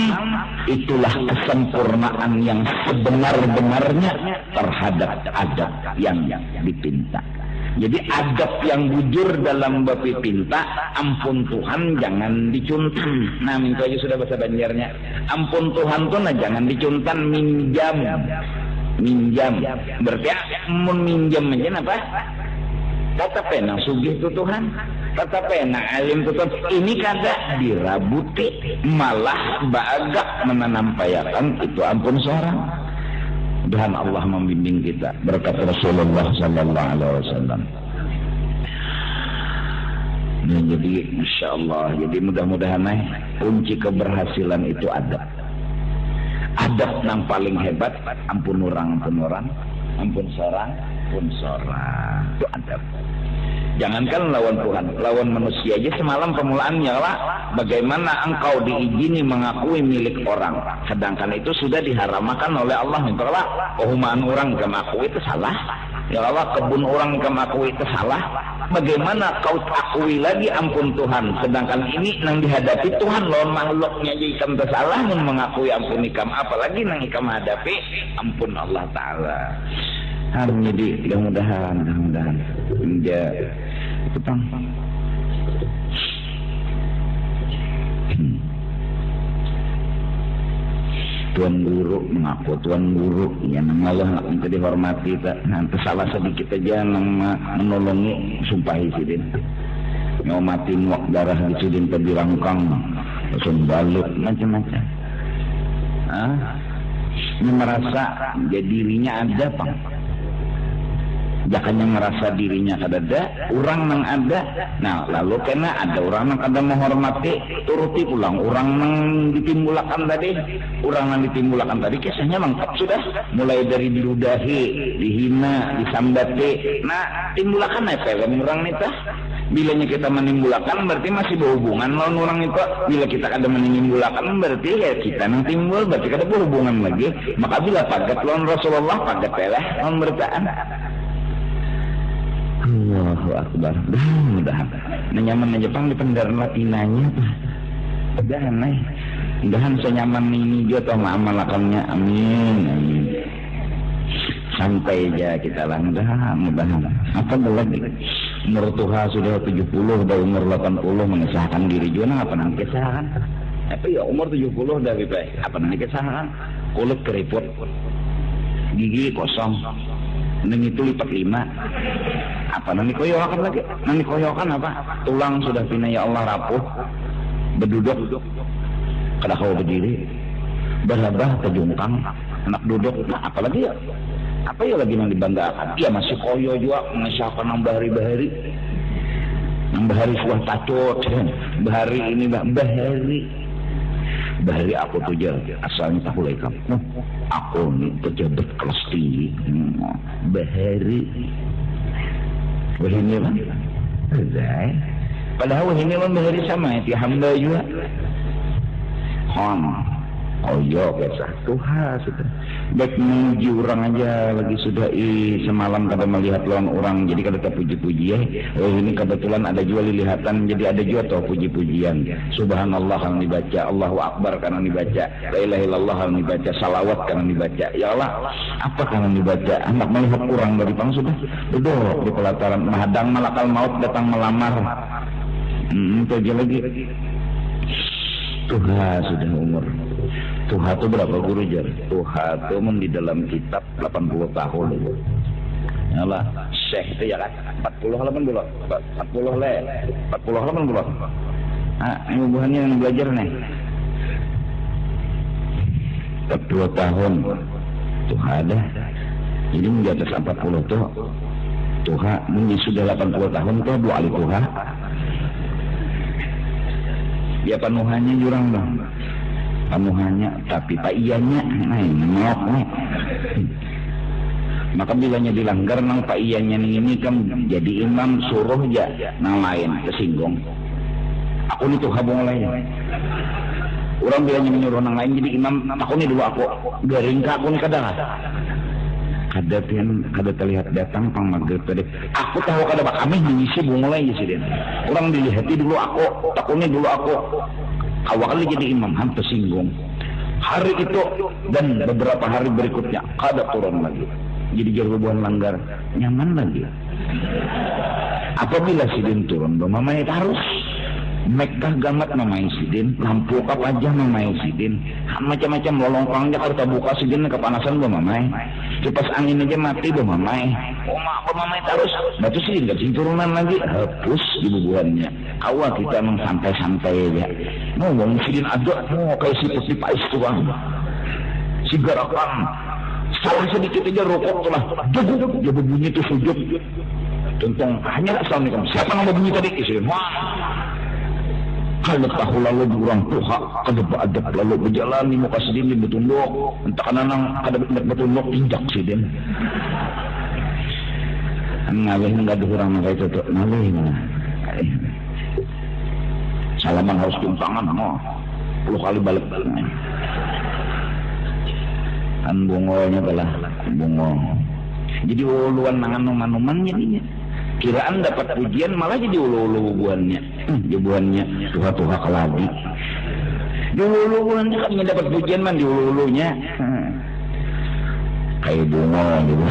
itulah kesempurnaan yang sebenar-benarnya terhadap adab yang dipinta. Jadi adab yang bujur dalam bapi pinta ampun Tuhan jangan dicuntan. Nah itu aja sudah bahasa Banjarnya. Ampun Tuhan tuh nah jangan dicuntan minjam. Berarti ampun minjam aja apa? Kata pena sugih tuh Tuhan. Kata pena alim tuh ini kada dirabuti malah baagak menampayakan itu ampun seorang. Mudah-mudahan Allah membimbing kita berkat Rasulullah sallallahu alaihi wasallam. Nah, jadi insyaallah jadi mudah-mudahan kunci keberhasilan itu adab. Adab yang paling hebat ampun orang, ampun seorang, itu adab. Jangankan lawan Tuhan, lawan manusia aja semalam permulaannya lah bagaimana engkau diizini mengakui milik orang sedangkan itu sudah diharamkan oleh Allah. Mintalah kehumaan orang kamu akui itu salah ya Allah, kebun orang kamu akui itu salah, bagaimana kau akui lagi ampun Tuhan sedangkan ini nang dihadapi Tuhan lawan makhluknya aja ikam tersalah mengakui ampun ikam apalagi nang ikam hadapi ampun Allah Ta'ala. Jadi mudah-mudahan dia petang. Tuan Guru mengaku Tuan Guru yang Allah minta dihormati tak nanti salah sedikit aja nang menolongi sumpahi sidin ngomatin wak darah di sidin terdirangkang langsung balik macam-macam ini merasa jadi dirinya ada Pak. Jangan merasa dirinya ada, orang nang ada. Nah, lalu kena ada orang nang kada menghormati, turuti ulang. Orang nang ditimbulakan tadi, kisahnya lengkap sudah. Mulai dari diludahi, dihina, disambati. Nah, timbulakan film orang nita. Bilanya kita menimbulakan berarti masih berhubungan lawan orang itu. Bila kita kada menimbulakan berarti ya kita nang timbul berarti kada berhubungan lagi. Maka bila pagat lawan Rasulullah pagat lah lawan bertaan. Allahu Akbar. Mudah-mudahan nyaman Jepang di pendaran Latinanya mudahan senyaman ini juga toh amalakannya amin sampai aja kita lah mudahan apa lagi umur Tuhan sudah 70 udah umur 80 mengesahkan diri juga apa nang kesahkan apa ya umur 70 udah apa nang kesahkan kulit keriput gigi kosong neng itu lipat 5 apa nanti koyokan lagi nanti koyokan apa tulang sudah pindah ya Allah rapuh berduduk kada kau berdiri berabah terjungkang anak duduk nah apalagi ya apa ya lagi yang dibanggakan ya masih koyo juga mengesahkan nang bahari suah tacut bahari ini bahari aku tuh asalnya tak boleh kamu aku nih pejabat kelas tinggi bahari wahini lah padahal wahini lah bahari sama ya hamba juga Oh iya biasa Tuhan sudah baik memuji orang aja lagi sudah semalam kada melihat lawan orang jadi kada terpuji-puji ya. Oh ini kebetulan ada juga lilihatan jadi ada juga toh puji-pujian. Subhanallah kalau dibaca, Allahu Akbar karena dibaca, la ilaha illallah kalau dibaca, salawat karena dibaca. Ya Allah apa karena dibaca? Anak melihat kurang dari pang sudah duduk di pelataran menghadang malakal maut datang melamar. Itu aja lagi. Tuhan sudah umur. Tuhan itu berapa guru jar? Tuhan itu di dalam kitab 80 tahun itu. Yalah, Syekh itu ya kan 40 halaman dulu. 40 le. 40 halaman dulu. Ah, ini buahnya yang belajar nih. 40 tahun. Tuhan ada. Jadi di atas 40 tuh Tuhan ini sudah 80 tahun tuh 2 kali Tuhan. Ya panuhannya jurang dong. Panuhannya tapi pak iyanya ngok. Maka bilanya dilanggar nang pak iyanya ini kan jadi imam suruh ya nang lain kesinggung. Aku nih tuh habong lain. Orang bilanya menyuruh nang lain jadi imam aku nih dulu aku garing ka aku nih kada. Kada terlihat datang pang maghrib tadi. Aku tahu kada bak kami ngisi mulai ya sih den. Orang dilihati dulu aku, takutnya dulu aku. Awal kali jadi imam hampir singgung. Hari itu dan beberapa hari berikutnya kada turun lagi. Jadi jawaban langgar nyaman lagi. Apabila sidin turun, mamai harus Mekah gamat mamai sidin, lampu kap aja mamai sidin, macam-macam lolongpang Jakarta buka sidin kepanasan mamai. Kipas angin aja mati mamai. Oma mamai terus, batu sidin gak turunan lagi, hapus di bubuhannya. Awal kita emang santai-santai aja. Ngomong sidin ada, mau kayak si putih pais tuang, si garakan. Salah sedikit aja rokok telah, jago, dia berbunyi itu sujud. Tentang hanya assalamualaikum. Siapa nama bunyi tadi? Sidin, kalau tahu lalu diurang tuha kadep-adep lalu berjalan di muka sidin di betunduk entah kananang kadep-adep betunduk injak sidin ngalih enggak diurang maka itu tuh ngalih salaman harus cium tangan 10 kali balik kan bungonya telah bungo jadi uluan nangan-numan jadinya kiraan dapat pujian malah jadi ulu-ulu buannya buannya tuha-tuha keladi di ulu-ulu buannya kan dapat pujian man di ulu-ulunya kayak bunga gitu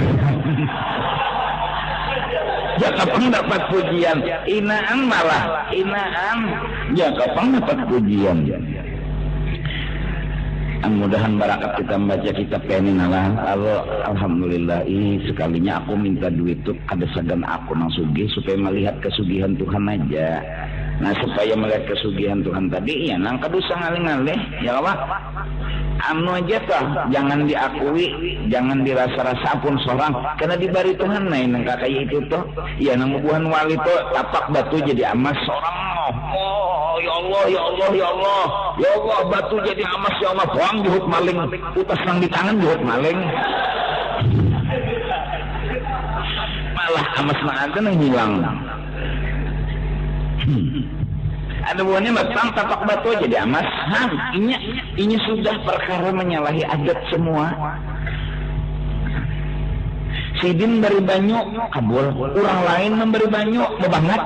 ya kapan dapat pujian inaan malah inaan ya kapan dapat pujian mudahan barakat kita membaca kitab ini alhamdulillah sekalinya aku minta duit tuh ada segan aku nang sugih supaya melihat kesugihan Tuhan aja. Nah supaya melihat kesugihan Tuhan tadi ya nang kadusa ngalih-ngalih ya apa anu aja toh jangan diakui jangan dirasa-rasa pun seorang karena dibari Tuhan nah nang kayak itu tuh ya nang buhan wali tuh tapak batu jadi amas seorang ya Allah ya Allah ya Allah ya Allah batu jadi amas ya Allah buang dihut maling utas nang di tangan dihut maling malah amas nang ada nang hilang ada buahnya batang tapak batu jadi amas ini sudah perkara menyalahi adat semua sidin beri banyu kabul orang lain memberi banyu bebangat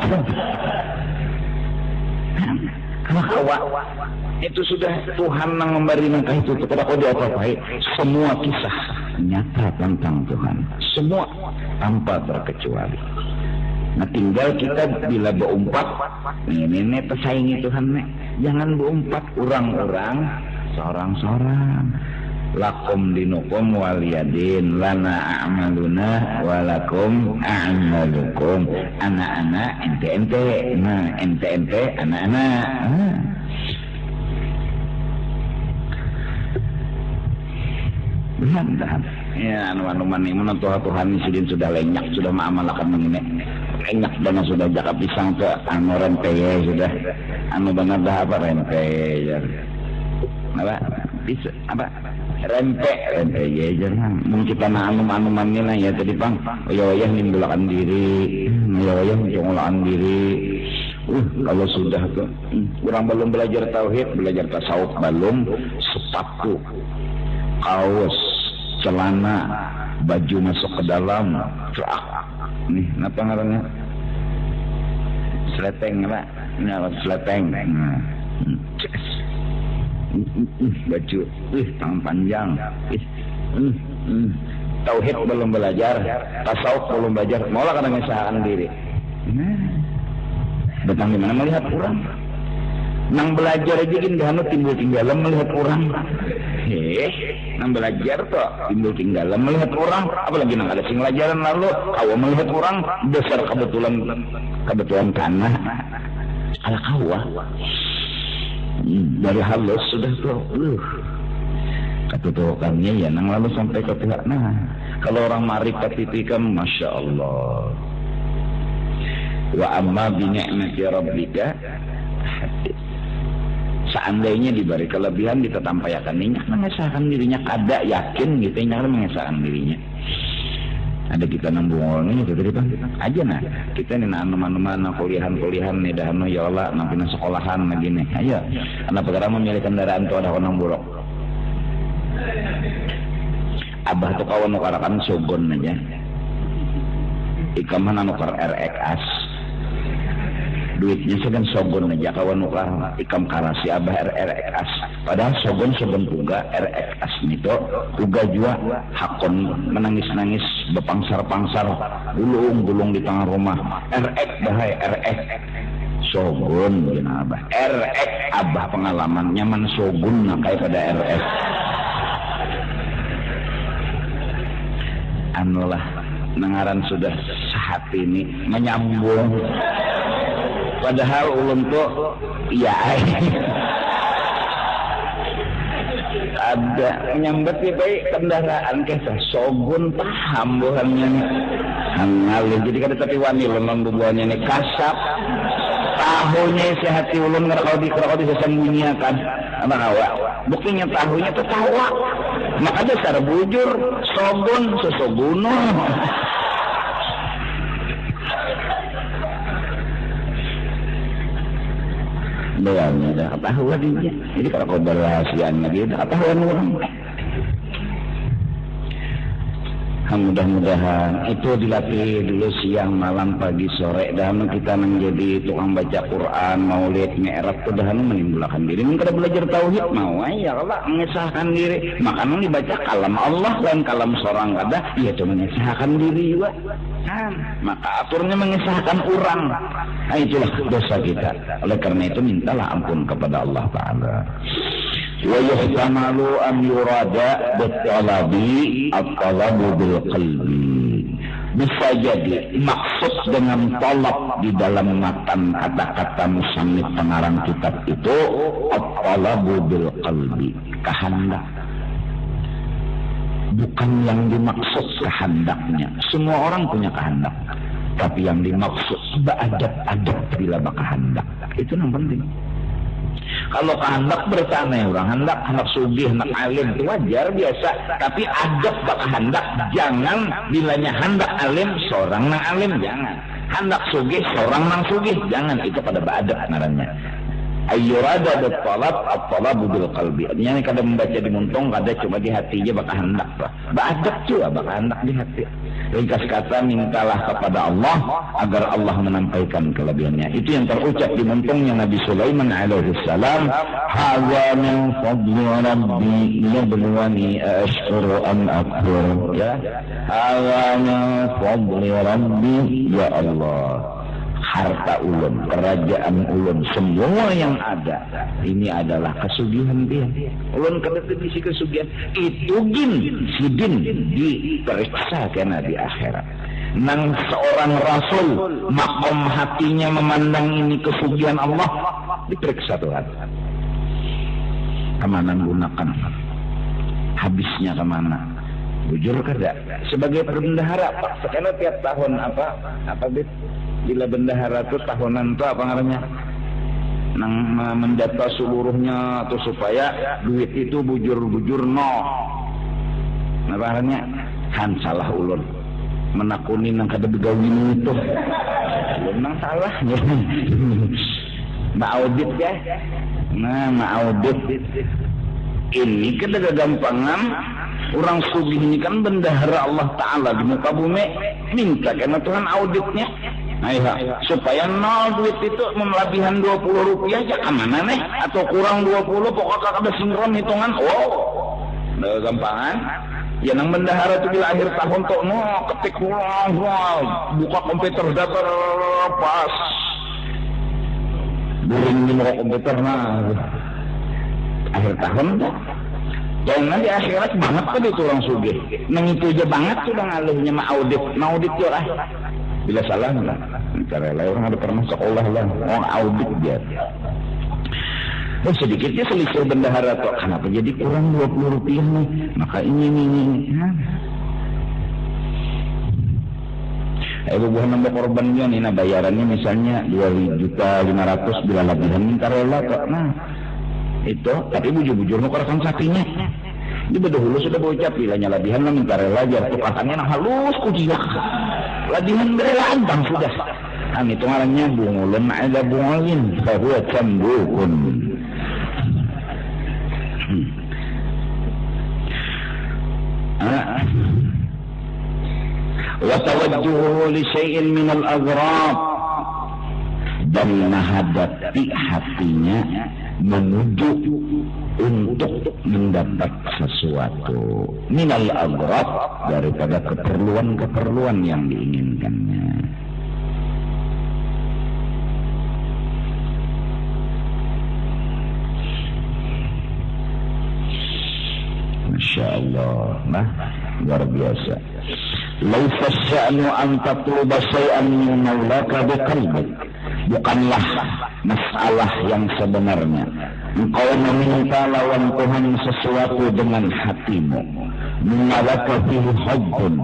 maka itu sudah Tuhan yang memberi nangkah itu kepada kau apa-apa semua kisah nyata tentang Tuhan semua tanpa terkecuali. Nah tinggal kita bila berumpat ini pesaingi Tuhan jangan berumpat orang-orang seorang-seorang lakum dinukum waliyadin lana a'maluna walakum a'malukum anak-anak ente-ente nah ente-ente anak-anak benar ya anu-anuman ini menentu Tuhan sidin sudah lenyak sudah ma'amalakan mengingat enyak dana sudah jakap pisang ke anu rempeye sudah anu benar dah apa rempeye apa bisa apa rempeye jangan mungkin kita anu-anuman ini ya tadi bang oyah nimbulakan diri oyah mencongolakan diri Kalau sudah tuh, kurang belum belajar tauhid, belajar tasawuf belum, sepatu, kaos, celana, baju masuk ke dalam, nih, apa namanya? Seleteng, apa? Ini alat seleteng. Nah, baju, tangan panjang, tauhid belum belajar, tasawuf belum belajar, malah kadang mengesahkan diri. Datang di mana melihat orang, nang belajar aja gini dahanu timbul tinggalan melihat orang. Nang belajar tuh timbul tinggalan melihat orang, apalagi nang ada sing pelajaran lalu awal melihat orang besar kebetulan karena ala kawa dari halus sudah tuh ketutukannya ya nang lalu sampai ke pihak. Nah kalau orang marifat itu kan masya Allah. Wa amma bi ni'mati rabbika hadits. Seandainya diberi kelebihan ditampayakan ninya mengesahkan dirinya, kada yakin gitu nya mengesahkan dirinya. Ada kita nambungolnya gitu kan aja nah kita nih anuman kuliahan nih dah anu ya Allah nampina sekolahan lagi nih ayo anak perkara memilih kendaraan tuh ada orang buruk abah tuh kawan nukarakan sogon aja ikaman nukar RX duitnya segan sogon aja kawan nukar ikam karasi abah RX padahal sogon puga RX nito puga juga hakon menangis bepangsar-pangsar gulung di tengah rumah RX bahaya RX sogon gina abah RX abah pengalaman nyaman sogon nakai pada RX anulah nengaran sudah sehati ini menyambung padahal ulun tuh iya ada menyambat ya baik kendaraan kesah sogun paham bukannya hangalin jadi kada tapi wani lon bubuannya nih kasap tahunya isi hati ulun ngerakau di sesembunyiakan apa kawa buktinya tahunya tuh tawa maka dasar bujur sogun sesoguno doanya dah ketahuan dia. Jadi kalau kau berrahasianya dia dah ketahuan orang. Mudah-mudahan itu dilatih dulu siang, malam, pagi, sore. Dan kita menjadi tukang baca Quran, maulid, mi'raj, dan menimbulkan diri. Mungkin belajar tauhid mau, ya Allah mengesahkan diri. Makanya dibaca kalam Allah dan kalam seorang kada, ya itu mengesahkan diri juga. Maka aturnya mengesahkan orang. Nah itulah dosa kita. Oleh karena itu mintalah ampun kepada Allah Ta'ala. Wa yuhtamalu an yurada bitalabi at-talabu bil qalbi. Bisa jadi maksud dengan talab di dalam matan kata-kata musannif pengarang kitab itu at-talabu bil qalbi, kehendak. Bukan yang dimaksud kehendaknya. Semua orang punya kehendak, tapi yang dimaksud beradab-adab bila berkehendak. Itu yang penting. Kalau kehendak bertanya orang hendak sugih, hendak alim itu wajar biasa, tapi adab berkehendak jangan bilanya hendak alim seorang nang alim jangan, hendak sugih seorang nang sugih jangan, itu pada beradab ngarannya. Ayyurada at-talab at-talabu bil qalbi. Artinya kada membaca di muntung, kada cuma di hatinya bakal hendak lah. Beradab juga bakal hendak di hati. Ringkas kata mintalah kepada Allah agar Allah menampaikan kelebihannya. Itu yang terucap di muntungnya Nabi Sulaiman alaihi salam, "Hadza min fadli rabbi yabluwani ashkuru am akfur." Ya. "Hadza min fadli rabbi," ya Allah. Harta ulun, kerajaan ulun, semua yang ada ini adalah kesugihan dia. Ulun kada bisi kesugihan itu sidin diperiksa kena di akhirat. Nang seorang rasul makom hatinya memandang ini kesugihan Allah diperiksa Tuhan. Kemana gunakan? Habisnya kemana? Jujur kada? Sebagai bendahara Pak, sekali tiap tahun apa bila bendahara itu tahunan itu apa namanya nang mendata seluruhnya tuh supaya duit itu bujur no apa namanya kan salah ulun menakuni nang kada begawin itu. Belum nang salahnya. Ma'audit ya. Nah, ma'audit. Ini kada gagampangan. Orang sugih ini kan bendahara Allah Ta'ala di muka bumi. Minta karena Tuhan auditnya. Nah, supaya nol duit itu melebihan 20 rupiah ya kemana nih? Atau kurang 20 pokoknya kada sinkron hitungan. Oh, ada gampangan. Ya nang bendahara itu bila akhir tahun tuh ketik wow, buka komputer data pas buring di muka komputer akhir tahun tuh. Jangan di akhirat banget kan itu orang sugih. Nang itu aja banget sudah ngaluhnya audit yo lah. Bila salah lah. Cara lain orang ada pernah sekolah lah. Orang audit dia. Sedikitnya selisih bendahara tuh. Kenapa jadi kurang 20 rupiah nih? Maka ini. Buah nambah korbannya nih, bayarannya misalnya 2.500.000 bila lebihan minta rela kok. Nah, itu tapi bujur-bujur mau korekan sapinya. Di bedahulu sudah bocap bilanya lebihan lah minta rela jar tukarannya nah halus kujiak. Lebihan rela bang sudah. Kan itu ngarannya bungulun ada bungulin bahwa cambukun. Wa tawajjuhu li syai'in min al-aghrab dan menghadapi hatinya menuju untuk mendapat sesuatu minal aghrab daripada keperluan-keperluan yang diinginkannya. Masya Allah, nah luar biasa. Laisa sya'nu an tatluba syai'an min maulaka biqalbik. Bukanlah masalah yang sebenarnya engkau meminta lawan Tuhan sesuatu dengan hatimu. Minalaka fihi hubbun,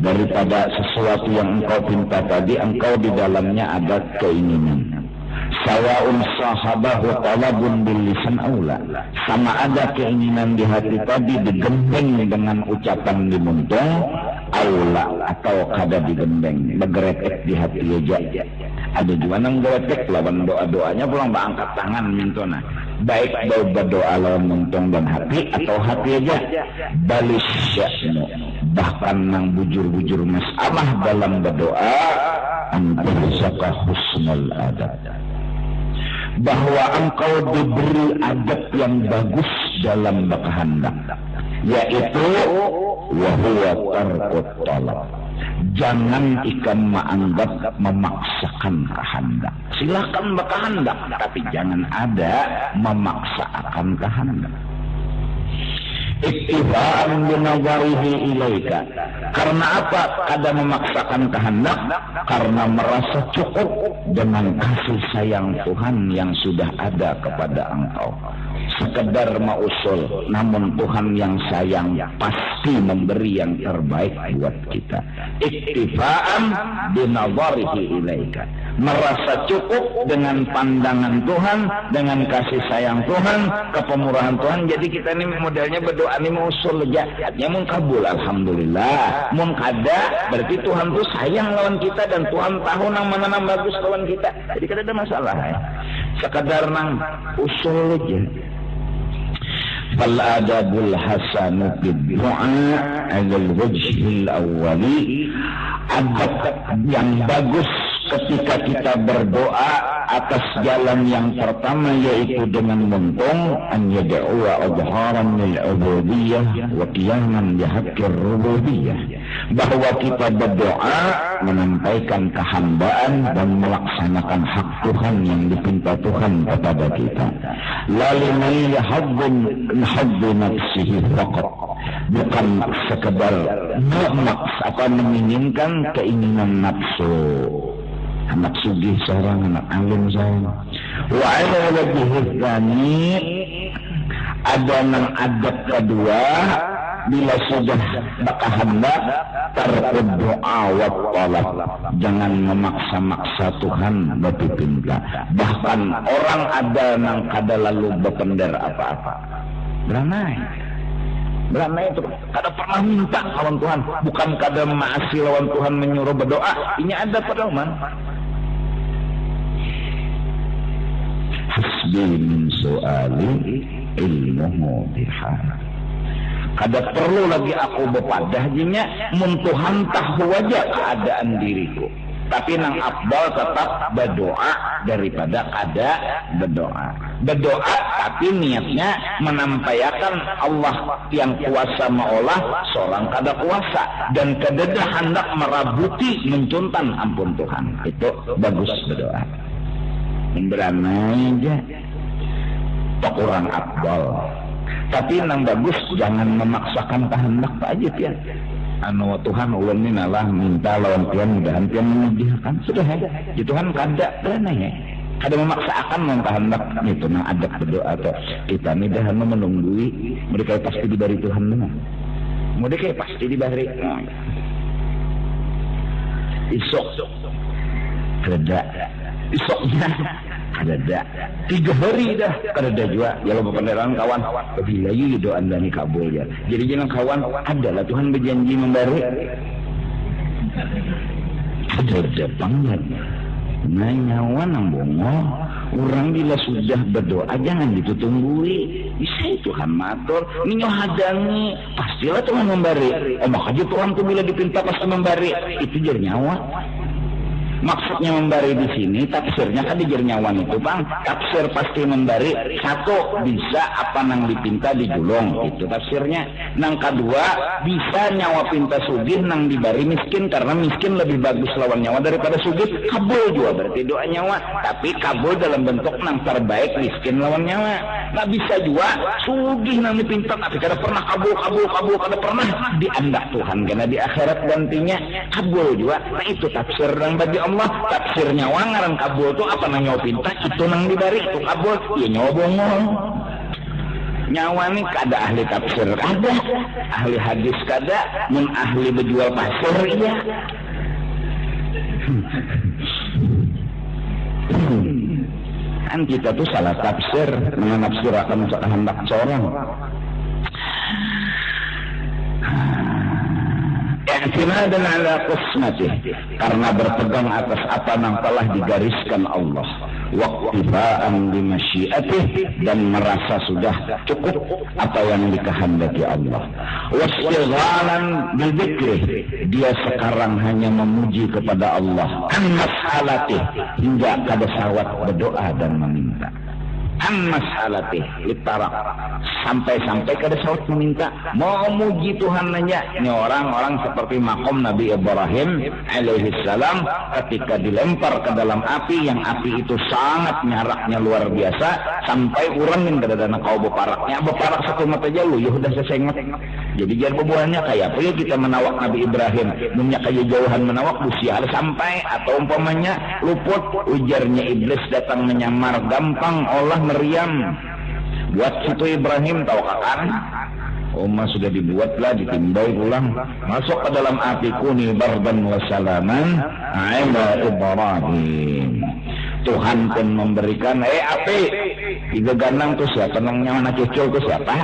daripada sesuatu yang engkau pinta tadi engkau di dalamnya ada keinginan. Sawaun sahabahu talabun bil lisan aula, sama ada keinginan di hati tadi digembeng dengan ucapan di muntung aula atau kada digembeng bergeretek di hati aja. Ada juga nang geretek lawan doa-doanya pulang angkat tangan mintona. Baik berdoa lawan muntung dan hati atau hati aja. Balis sya'nu, bahkan nang bujur-bujur masalah dalam berdoa antarsaka husnul adab, bahwa engkau diberi adab yang bagus dalam berkehendak, yaitu wahuwa tarkut talab. Jangan ikan menganggap memaksakan kehendak. Silakan berkehendak, tapi jangan ada memaksa akan kehendak. Ittiba'an binazarihi ilaika. Karena apa? Ada memaksakan kehendak karena merasa cukup dengan kasih sayang Tuhan yang sudah ada kepada engkau. Sekedar mausul, namun Tuhan yang sayang pasti memberi yang terbaik buat kita. Iktifaan binazarihi ilaika. Merasa cukup dengan pandangan Tuhan, dengan kasih sayang Tuhan, kepemurahan Tuhan. Jadi kita ini modelnya berdoa ini mausul aja, artinya mun kabul alhamdulillah. Mun kada berarti Tuhan tuh sayang lawan kita dan Tuhan tahu nang mana nang bagus lawan kita. Jadi kada ada masalah ya. Sekadar nang usul aja. Fal adabul hasanu bid du'a 'ala al-wajhil awwali, adab yang bagus ketika kita berdoa atas jalan yang pertama yaitu dengan muntung an yad'u'a adharan lil ubudiyyah wa qiyaman bi haqqir rububiyyah, bahwa kita berdoa menyampaikan kehambaan dan melaksanakan hak Tuhan yang dipinta Tuhan kepada kita. Lalu yahadzun hadz nafsihi faqat, bukan sekedar memaksa atau menginginkan keinginan nafsu. Anak sugih seorang, anak alim saya. Wa ala wajhi tsani, ada nang adab kedua bila sudah berkehendak tarkud doa wa talab, jangan memaksa-maksa Tuhan berpinta. Bahkan orang ada nang kada lalu berpender apa-apa. Beramai. Berana itu kada pernah minta lawan Tuhan, bukan kada maasi lawan Tuhan menyuruh berdoa. Ini ada pada man. Hasbi min su'ali ilmuhu bihana. Kada perlu lagi aku bepadah jinya mun Tuhan tahu aja keadaan diriku. Tapi nang afdal tetap berdoa daripada kada berdoa. Berdoa tapi niatnya menampaikan Allah yang kuasa maolah seorang kada kuasa dan kada hendak merabuti mencuntan ampun Tuhan. Itu bagus berdoa. Beranai aja tok orang afdal. Tapi nang bagus jangan memaksakan kehendak aja ya. Anu Tuhan ulun ni nalah minta lawan Tuhan mudahan Tuhan menyediakan sudah ya. Di Tuhan kada beranai ya. Kada memaksakan nang kehendak itu nang adab berdoa atau kita ni dah menunggui mereka pasti diberi Tuhan benar. Mereka pasti diberi. Isok kada isoknya ada 3 hari dah kada juga ya lo penderan kawan bila yu doa anda ni kabul ya jadi jangan kawan adalah Tuhan berjanji memberi ada banget nah nyawa nang bongo orang bila sudah berdoa jangan ditutunggui bisa Tuhan matur ninyo hadangi pastilah Tuhan memberi makanya Tuhan tuh bila dipinta pasti memberi itu jadi nyawa. Maksudnya memberi di sini tafsirnya kan dijer nyawan itu bang tafsir pasti memberi satu bisa apa nang dipinta digulung itu tafsirnya nang kedua bisa nyawa pinta sugih nang diberi miskin karena miskin lebih bagus lawan nyawa daripada sugih kabul juga berarti doa nyawa tapi kabul dalam bentuk nang terbaik miskin lawan nyawa nggak bisa juga sugih nang dipinta tapi kada pernah kabul kada pernah diandak Tuhan karena di akhirat gantinya kabul juga nah itu tafsir nang bagi Allah tafsir nyawa ngaran kabul tuh apa nang nyawa pinta itu nang dibari itu kabul ya nyawa bongol nyawa nih kada ahli tafsir kada ahli hadis kada mun ahli berjual pasir iya kan kita tuh salah tafsir menafsirkan kehendak seorang i'timadan ala qismatih karena berpegang atas apa yang telah digariskan Allah waqtifaan bi masyiatih dan merasa sudah cukup apa yang dikehendaki Allah wastighalan bi dzikrih dia sekarang hanya memuji kepada Allah an mas'alatih hingga kada sawat berdoa dan meminta an mas'alatih litarak sampai kada sawat meminta mau muji Tuhan nanya ini orang-orang seperti makom Nabi Ibrahim alaihi salam ketika dilempar ke dalam api yang api itu sangat nyaraknya luar biasa sampai orang yang kadadana kau beparaknya beparak satu mata jauh ya udah sesengat jadi jangan bebuahnya kayak apa ya kita menawak Nabi Ibrahim punya kayak jauhan menawak busial sampai atau umpamanya luput ujarnya iblis datang menyamar gampang olah Maryam buat situ Ibrahim tahu kan Umma sudah dibuatlah ditimbai ulang masuk ke dalam api kuni bardan wa salaman ala Ibrahim Tuhan pun memberikan api 3 ganang tuh siapa nangnya anak cucul tuh siapa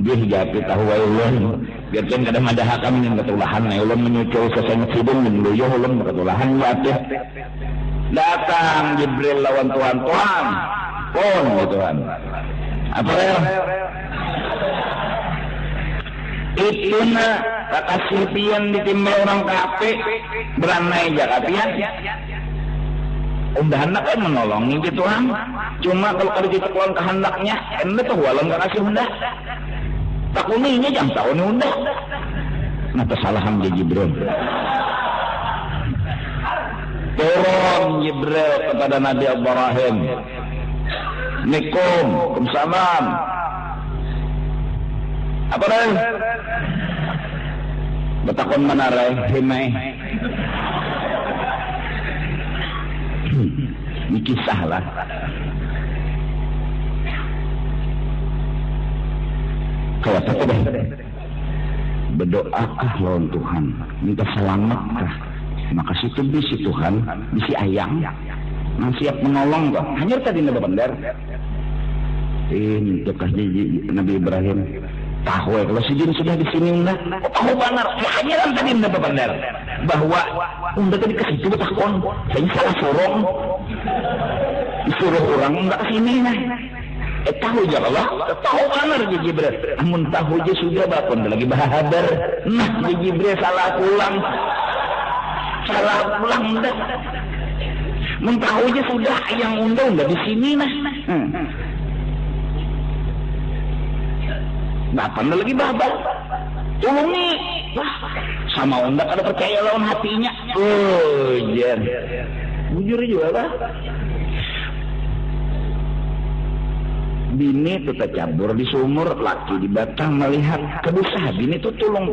dia hijapi tahu ulun biar kan kadang ada hakam yang ketulahan ulun menyucul sesengat hidung dan luyuh ulun ketulahan ya datang Jibril lawan Tuhan pun gitu kan apa ya itu na kakasih pian ditimbal orang kape beranai jakapian undahan kan menolongi gitu kan cuma kalau kada ditepuan kehendaknya enda tuh walang kakasih undah takuninya jam tahun undah nah kesalahan dia Jibril turun Jibril kepada Nabi Ibrahim Assalamualaikum salam apa dah betakon mana rai himai ini kisah lah kawat apa dah berdoakah lawan Tuhan minta selamatkah maka situ bisi Tuhan bisi ayang nang siap menolong kok hanya tadi nada bandar ini tukah Nabi Ibrahim Tahu ya, kalau si Jin sudah di sini unda, tahu benar. Makanya kan tadi unda benar bahwa unda tadi ke situ takon, saya salah sorong, disuruh orang unda ke sini nah. Tahu aja Allah, tahu benar je Jibril. Amun tahu je sudah bakon lagi bahabar. Nah, je Jibril salah pulang unda. Mun tahu je sudah yang unda di sini nah. Bapak lagi babak, tolong nih, sama unda kada percaya lawan hatinya. Oh, jen, bujur juga lah. Bini itu tercabur di sumur, laki di batang melihat kedusah. Bini itu tolong.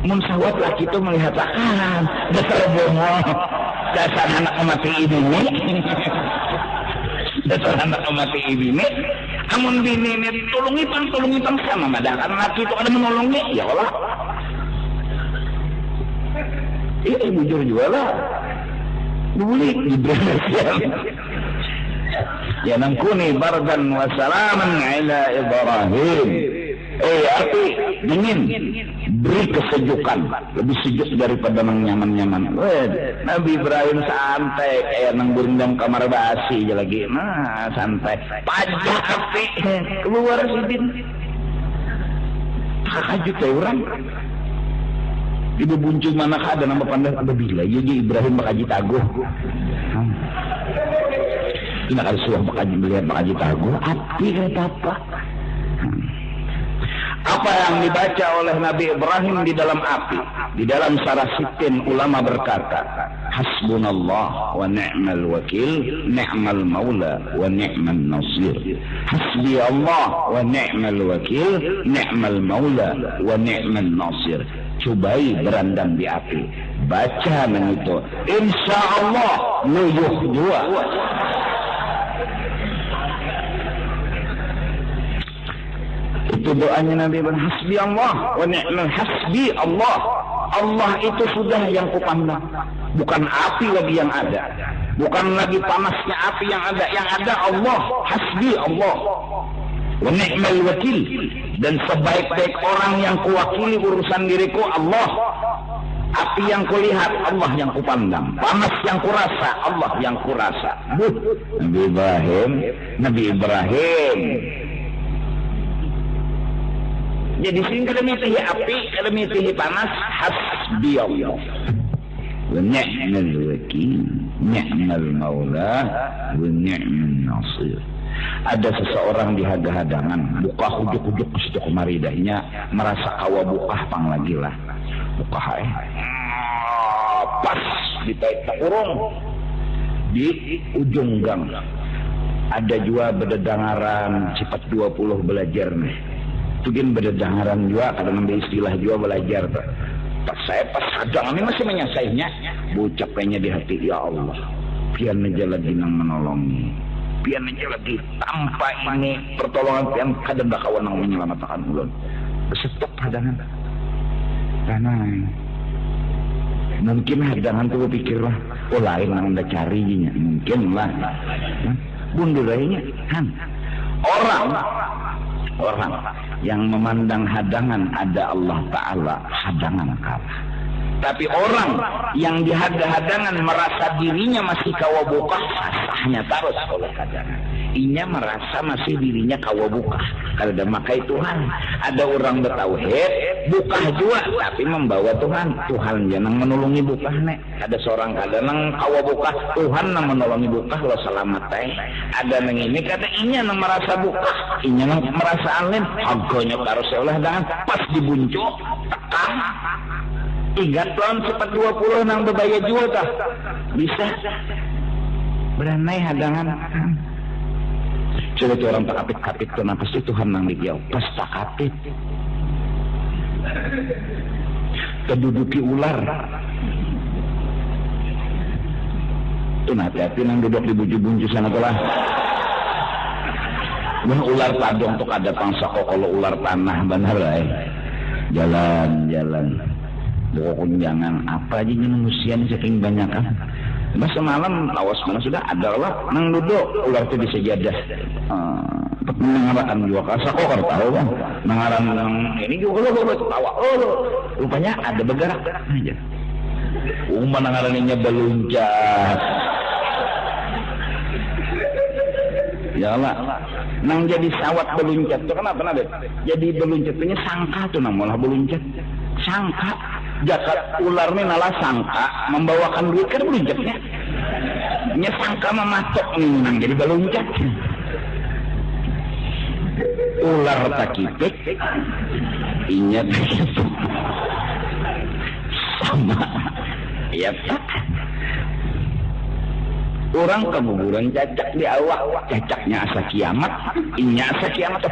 Mun sawat laki itu melihat akan dasar bongol, dasar anak mati ini. Dasar anak mati ini. Amun bini ini tolongi pang sama madah karena laki itu ada menolongnya ya Allah. Bujur juga lah. Boleh Ibrahim. Ya nangkuni bardan wa salaman ala Ibrahim. Api dingin, beri kesejukan, lebih sejuk daripada nang nyaman. Nabi Ibrahim santai kayak nang berendam kamar basi aja lagi. Nah, santai. Pajak api keluar sidin. Takajut ya orang. Ibu buncung mana ada nama pandai ada bila ya Ibrahim bakaji taguh. Ini kali suah bakaji melihat bakaji taguh. Api kata apa? Apa yang dibaca oleh Nabi Ibrahim di dalam api, di dalam Sarah Sitin ulama berkata, hasbunallah wa ni'mal wakil, ni'mal maula wa ni'mal nasir. Hasbi Allah wa ni'mal wakil, ni'mal maula wa ni'mal nasir. Cobai berandam di api, baca nang itu, insya Allah luyuh jua. Itu doanya Nabi Ibrahim, hasbi Allah wa ni'mal hasbi Allah. Allah itu sudah yang kupandang, bukan api lagi yang ada, bukan lagi panasnya api yang ada Allah. Hasbi Allah wa ni'mal wakil, dan sebaik-baik orang yang kuwakili urusan diriku Allah. Api yang kulihat Allah yang kupandang, panas yang kurasa Allah yang kurasa. Nabi Ibrahim. Jadi sini kada mitihi api, kada mitihi panas, hasbi Allah. Wa ni'mal wakil, ni'mal maula, wa ni'mal nasir. Ada seseorang di haga-hadangan, buka hujuk-hujuk ke situ kemari dahnya, merasa kawa bukah pang lagi lah. Bukah pas di kurung di ujung gang. Ada juga bededangaran sifat 20 belajar nih. Tugin bededangaran juga, kadang ambil istilah juga belajar. Pas saya pas hadang ini masih menyasainya, bucapnya di hati, ya Allah, pian aja lagi nang menolongi, pian aja lagi tanpa ini pertolongan pian kadang dah kawan nang menyelamatkan ulun. Stop hadangan, karena mungkin hadangan tuh pikirlah, oh lain nang anda cari nya, mungkin lah, bundur lainnya, orang yang memandang hadangan ada Allah Ta'ala, hadangan kalah. Tapi orang yang di hadangan merasa dirinya masih kawa buka, sahnya terus oleh hadangan. Inya merasa masih dirinya kawa buka. Kalau memakai Tuhan, ada orang bertauhid, buka juga, tapi membawa Tuhan. Tuhan jangan menolongi buka nek. Ada seorang kadang kawa buka, Tuhan yang menolongi buka lo selamat teh. Ada nang ini kata inya nang merasa buka, inya nang merasa alim, agonya harus oleh dengan pas dibuncuk, tekan. Ingat tahun cepat 20 nang berbaya jual tak bisa beranai hadangan. Coba tu orang tak kapit-kapit kenapa sih Tuhan nang dijauh pas tak kapit keduduki ular tu hati-hati nang duduk di buju-buju sana tu lah. Ular padong tu ada pangsa kok kalau ular tanah benar lah. Jalan-jalan pokoknya jangan apa aja manusia saking banyak kan. Masa malam lawas mana sudah ada lah nang duduk ular itu di sejadah. Mengarahkan juga kasa kok tahu bang. Mengarang ini juga lo tawa. Rupanya ada bergerak aja. Mengarangnya beluncat. Ya Allah, nang jadi sawat beluncat tuh kenapa nabe? Jadi beluncat punya sangka tuh nang malah beluncat. Sangka, jakat ular nih nalah sangka membawakan duit kan beluncatnya. Nya sangka mematok nih nang jadi beluncat. Ular takipik, ingat sama, ya tak. Orang keguguran cacak di awak, cacaknya asa kiamat, inya asa kiamat.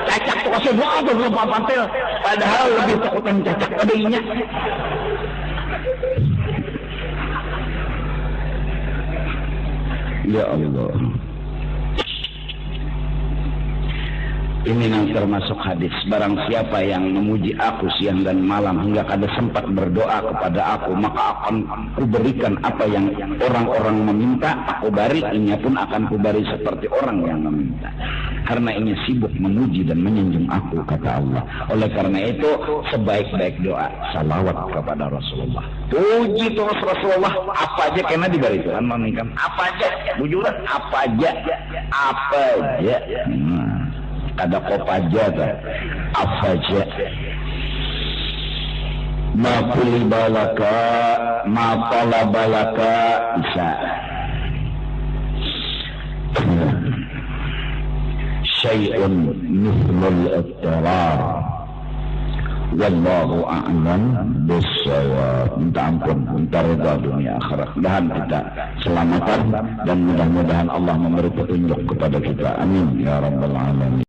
Cacak tuh kasih doa tuh belum pantel, padahal lebih takutan cacak tadinya. Ya Allah. Ini yang termasuk hadis. Barang siapa yang memuji aku siang dan malam hingga kada sempat berdoa kepada aku, maka akan kuberikan apa yang orang-orang meminta, aku beri, inya pun akan kuberi seperti orang yang meminta. Karena inya sibuk memuji dan menyanjung aku, kata Allah. Oleh karena itu, sebaik-baik doa, salawat kepada Rasulullah. Puji terus Rasulullah, apa aja kena diberi Tuhan memingkam. Apa aja, bujuran, apa aja. Kada kopaja afaja ma kulibalaka ma talabalaka bisa syai'un mithlul ittirar wallahu a'lam bissawab. Minta ampun, minta reda dunia akhirat. Mudah-mudahan kita selamatkan dan mudah-mudahan Allah memberi petunjuk kepada kita. Amin ya rabbal alamin.